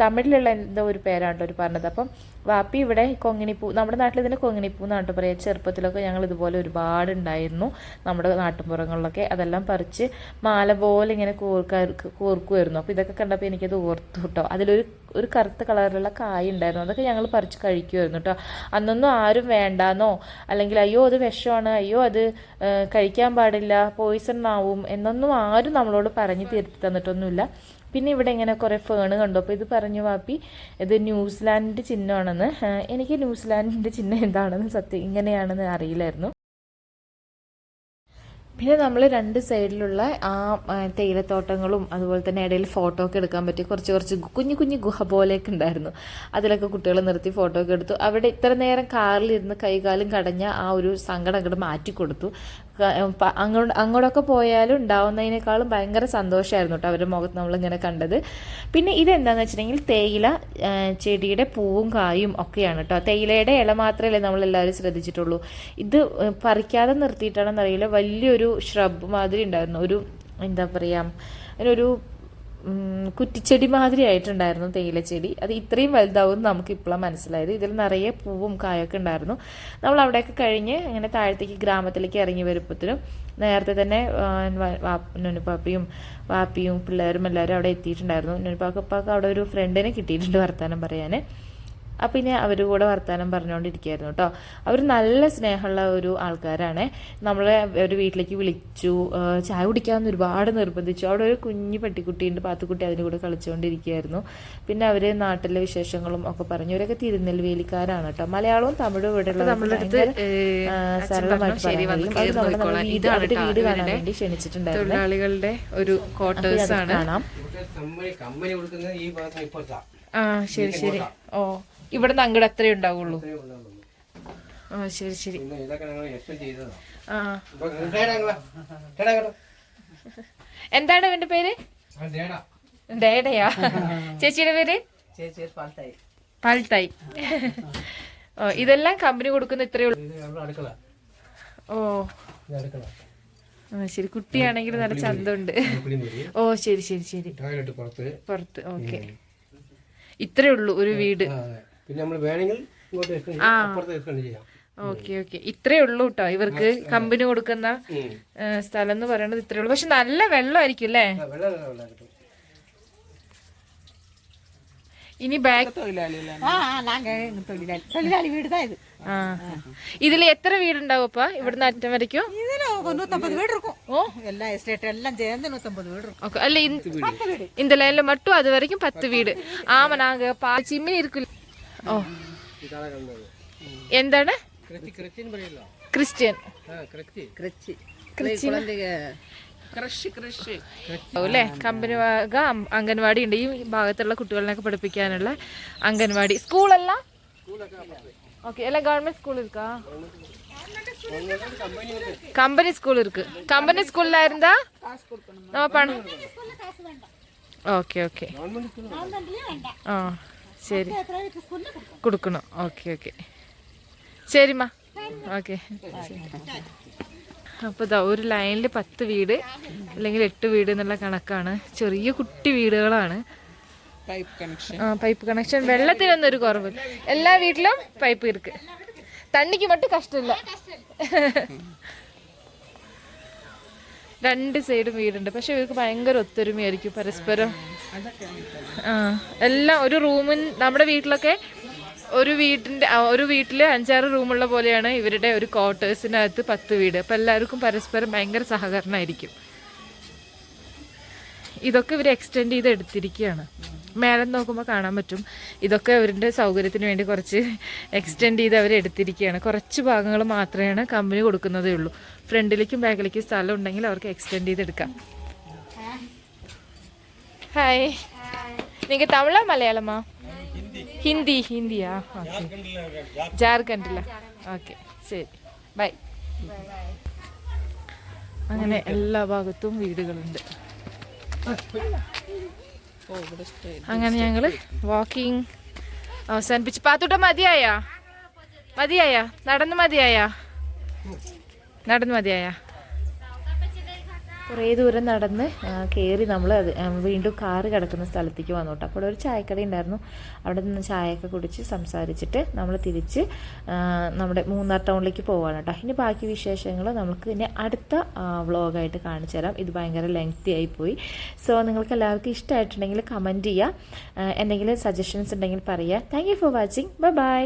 A: തമിഴിലുള്ള എന്തോ ഒരു പേരാണ് അവർ പറഞ്ഞത്. അപ്പം വാപ്പി ഇവിടെ കൊങ്ങിണിപ്പൂ, നമ്മുടെ നാട്ടിൽ ഇതിനെ കൊങ്ങിണിപ്പൂ എന്നാണ് കേട്ടോ പറയുക. ചെറുപ്പത്തിലൊക്കെ ഞങ്ങൾ ഇതുപോലെ ഒരുപാട് ഉണ്ടായിരുന്നു നമ്മുടെ നാട്ടുമ്പുറങ്ങളിലൊക്കെ. അതെല്ലാം പറിച്ച് മാല പോലെ ഇങ്ങനെ കോർക്കുമായിരുന്നു. അപ്പോൾ ഇതൊക്കെ കണ്ടപ്പോൾ എനിക്കത് ഓർത്തു കേട്ടോ. അതിലൊരു കറുത്ത കളറിലുള്ള കായ ഉണ്ടായിരുന്നു, അതൊക്കെ ഞങ്ങൾ പറിച്ച് കഴിക്കുമായിരുന്നു കേട്ടോ. അന്നൊന്നും ആരും വേണ്ടാന്നോ അല്ലെങ്കിൽ അയ്യോ അത് വിഷമാണ്, അയ്യോ അത് കഴിക്കാൻ പാടില്ല, പോയിസൺ ആവും എന്നൊന്നും ആരും നമ്മളോട് പറഞ്ഞ് തിരുത്തി തന്നിട്ടൊന്നുമില്ല. പിന്നെ ഇവിടെ ഇങ്ങനെ കുറേ ഫേണ് കണ്ടു. അപ്പോൾ ഇത് പറഞ്ഞു വാപ്പി ഇത് ന്യൂസിലാൻഡിൻ്റെ ചിഹ്നമാണെന്ന്. എനിക്ക് ന്യൂസിലാൻഡിൻ്റെ ചിഹ്നം എന്താണെന്ന് സത്യം ഇങ്ങനെയാണെന്ന് അറിയില്ലായിരുന്നു. പിന്നെ നമ്മൾ രണ്ട് സൈഡിലുള്ള ആ തേയിലത്തോട്ടങ്ങളും അതുപോലെ തന്നെ ഇടയിൽ ഫോട്ടോ ഒക്കെ എടുക്കാൻ പറ്റി കുറച്ച് കുഞ്ഞു കുഞ്ഞു ഗുഹ പോലെയൊക്കെ ഉണ്ടായിരുന്നു. അതിലൊക്കെ കുട്ടികൾ നിർത്തി ഫോട്ടോ ഒക്കെ എടുത്തു. അവിടെ ഇത്ര നേരം കാറിലിരുന്ന് കൈകാലും കടഞ്ഞ ആ ഒരു സങ്കടം അങ്ങോട്ട് മാറ്റിക്കൊടുത്തു. അങ്ങോട്ടൊക്കെ പോയാലും ഉണ്ടാവുന്നതിനേക്കാളും ഭയങ്കര സന്തോഷമായിരുന്നു കേട്ടോ അവരുടെ മുഖത്ത് നമ്മളിങ്ങനെ കണ്ടത്. പിന്നെ ഇതെന്താണെന്ന് വെച്ചിട്ടുണ്ടെങ്കിൽ തേയില ചെടിയുടെ പൂവും കായും ഒക്കെയാണ് കേട്ടോ. തേയിലയുടെ ഇല മാത്രമല്ലേ നമ്മളെല്ലാവരും ശ്രദ്ധിച്ചിട്ടുള്ളൂ. ഇത് പറിക്കാതെ നിർത്തിയിട്ടാണെന്നറിയില്ല, വലിയൊരു ഷ്രബ് മാതിരി ഉണ്ടായിരുന്നു. ഒരു എന്താ പറയുക, അതിനൊരു കുറ്റിച്ചെടി മാതിരി ആയിട്ടുണ്ടായിരുന്നു തേയിലച്ചെടി. അത് ഇത്രയും വലുതാവും നമുക്ക് ഇപ്പോഴാണ് മനസ്സിലായത്. ഇതിൽ നിറയെ പൂവും കായൊക്കെ ഉണ്ടായിരുന്നു. നമ്മൾ അവിടെയൊക്കെ കഴിഞ്ഞ് ഇങ്ങനെ താഴത്തേക്ക് ഗ്രാമത്തിലേക്ക് ഇറങ്ങി വരുമ്പോഴത്തേനും നേരത്തെ തന്നെ നുനുപ്പാപ്പിയും വാപ്പിയും പിള്ളേരും എല്ലാവരും അവിടെ എത്തിയിട്ടുണ്ടായിരുന്നു. നുനുപ്പാക്ക് അവിടെ ഒരു ഫ്രണ്ടിനെ കിട്ടിയിട്ടുണ്ട് വർത്താനം പറയാൻ. അപ്പം പിന്നെ അവർ കൂടെ വർത്താനം പറഞ്ഞുകൊണ്ടിരിക്കുകയായിരുന്നു കേട്ടോ. അവർ നല്ല സ്നേഹമുള്ള ഒരു ആൾക്കാരാണ്. നമ്മളെ ഒരു വീട്ടിലേക്ക് വിളിച്ചു, ചായ കുടിക്കാമെന്ന് ഒരുപാട് നിർബന്ധിച്ചു. അവിടെ ഒരു കുഞ്ഞു പട്ടിക്കുട്ടിയുണ്ട്, പാത്തുക്കുട്ടി, അതിൻ്റെ കൂടെ കളിച്ചുകൊണ്ടിരിക്കുകയായിരുന്നു. പിന്നെ അവർ നാട്ടിലെ വിശേഷങ്ങളും ഒക്കെ പറഞ്ഞു. ഇവരൊക്കെ തിരുനെൽവേലിക്കാരാണ് കേട്ടോ. മലയാളവും തമിഴും ഇവിടെ സരളമായിട്ട് അവരുടെ വീട് കാണാൻ വേണ്ടി ക്ഷണിച്ചിട്ടുണ്ടായിരുന്നു. തൊഴിലാളികളുടെ ഒരു ക്വാർട്ടേഴ്സ് ആണ്. കാണാം. ആ ശരി ശരി. ഓ ഇവിടെ നിന്ന് അങ്ങോട്ട് അത്രേ ഉണ്ടാവുള്ളൂ. ആ ശരി ശരി. ആ എന്താണ് അവന്റെ പേര്? ഡേഡയാ. ചേച്ചിയുടെ പേര് പാൽത്തായി. ഓ ഇതെല്ലാം കമ്പനി കൊടുക്കുന്ന ഇത്രയേ ഉള്ളൂ. ഓ ശരി. കുട്ടിയാണെങ്കിൽ നല്ല ചന്തമുണ്ട്. ഓ ശരി ശരി ശരി. പുറത്ത്. ഓക്കെ, ഇത്രേ ഉള്ളൂ ഒരു വീട്. ഓക്കെ ഓക്കെ, ഇത്രേ ഉള്ളൂ കേട്ടോ ഇവർക്ക് കമ്പനി കൊടുക്കുന്ന സ്ഥലം എന്ന് പറയുന്നത് ഇത്രേ ഉള്ളൂ. പക്ഷെ നല്ല വെള്ളമായിരിക്കും അല്ലേ? ഇനി ബാക്ക് ഇതിൽ എത്ര വീടുണ്ടാവും അപ്പ ഇവിടുന്ന് അറ്റം വരയ്ക്കും? അല്ല இந்த லைன்ல மட்டும் அது வரைக்கும் 10 வீடு. ஆமா, நாங்க சிம்மினி இருக்குல்ல. ஓ എന്താണ്? ക്രിസ്ത്യൻ അല്ലേ? കമ്പനി വക അംഗൻവാടി ഉണ്ട് ഈ ഭാഗത്തുള്ള കുട്ടികളെയൊക്കെ പഠിപ്പിക്കാനുള്ള അംഗൻവാടി. സ്കൂളല്ല, ஓகே எல்லாம் கவர்மெண்ட் ஸ்கூல் இருக்கா? கம்பெனி ஸ்கூல் இருக்கு. கம்பெனி ஸ்கூல்ல இருந்தா நம்ம பணம். Okay okay. ஆ சரி கொடுக்கணும். ஓகே ஓகே ശരിമ്മ. ഓക്കെ. അപ്പോൾ ഇതാ ഒരു ലൈനിൽ 10 വീട് അല്ലെങ്കിൽ 8 വീട് എന്നുള്ള കണക്കാണ്. ചെറിയ കുട്ടി വീടുകളാണ്. Pipe connection. വെള്ളത്തിനൊന്നും ഒരു കുറവില്ല. എല്ലാ വീട്ടിലും പൈപ്പ് ഇருக்கு. തണ്ണിക്ക് മറ്റും കഷ്ടമില്ല. 2 സൈഡും വീടുണ്ട്. പക്ഷെ ഇവർക്ക് ഭയങ്കര ഒത്തൊരുമയായിരിക്കും പരസ്പരം. എല്ലാം ഒരു റൂമിൻ നമ്മുടെ വീട്ടിലൊക്കെ ഒരു വീട്ടിൽ 5-6 റൂമുള്ള പോലെയാണ് ഇവരുടെ ഒരു ക്വാർട്ടേഴ്സിനകത്ത് 10 വീട്. അപ്പം എല്ലാവർക്കും പരസ്പരം ഭയങ്കര സഹകരണമായിരിക്കും. ഇതൊക്കെ ഇവർ എക്സ്റ്റെൻഡ് ചെയ്ത് എടുത്തിരിക്കുകയാണ്. മേലെ നോക്കുമ്പോൾ കാണാൻ പറ്റും. ഇതൊക്കെ അവരുടെ സൗകര്യത്തിന് വേണ്ടി കുറച്ച് എക്സ്റ്റെൻഡ് ചെയ്ത് അവർ എടുത്തിരിക്കുകയാണ്. കുറച്ച് ഭാഗങ്ങൾ മാത്രമേ കമ്പനി കൊടുക്കുന്നതേ ഉള്ളൂ. ഫ്രണ്ടിലേക്കും ബാക്കിലേക്കും സ്ഥലം ഉണ്ടെങ്കിൽ അവർക്ക് എക്സ്റ്റെൻഡ് ചെയ്തെടുക്കാം. ഹായ്. നിങ്ങൾ തമിഴാ മലയാളമാ? ഹിന്ദിയാ? ഓക്കെ. ജാർഖണ്ഡില. ഓക്കെ ശരി ബൈ. അങ്ങനെ എല്ലാ ഭാഗത്തും വീടുകളുണ്ട്. അങ്ങനെ ഞങ്ങൾ വാക്കിംഗ് അവസാനിപ്പിച്ച്. പാത്തൂട്ട മതിയായ നടന്നു മതിയായ കുറേ ദൂരം നടന്ന് കയറി നമ്മൾ വീണ്ടും കാറ് കിടക്കുന്ന സ്ഥലത്തേക്ക് വന്നു കേട്ടോ. അപ്പോൾ ഒരു ചായക്കട ഉണ്ടായിരുന്നു. അവിടെ നിന്ന് ചായയൊക്കെ കുടിച്ച് സംസാരിച്ചിട്ട് നമ്മൾ തിരിച്ച് നമ്മുടെ മൂന്നാർ ടൗണിലേക്ക് പോവാണ് കേട്ടോ. ഇനി ബാക്കി വിശേഷങ്ങൾ നമുക്ക് ഇനി അടുത്ത വ്ളോഗായിട്ട് കാണിച്ചു തരാം. ഇത് ഭയങ്കര ലെങ്തി ആയിപ്പോയി. സോ നിങ്ങൾക്ക് എല്ലാവർക്കും ഇഷ്ടമായിട്ടുണ്ടെങ്കിൽ കമൻറ്റ് ചെയ്യുക. എന്തെങ്കിലും സജഷൻസ് ഉണ്ടെങ്കിൽ പറയുക. Thank you for watching. By.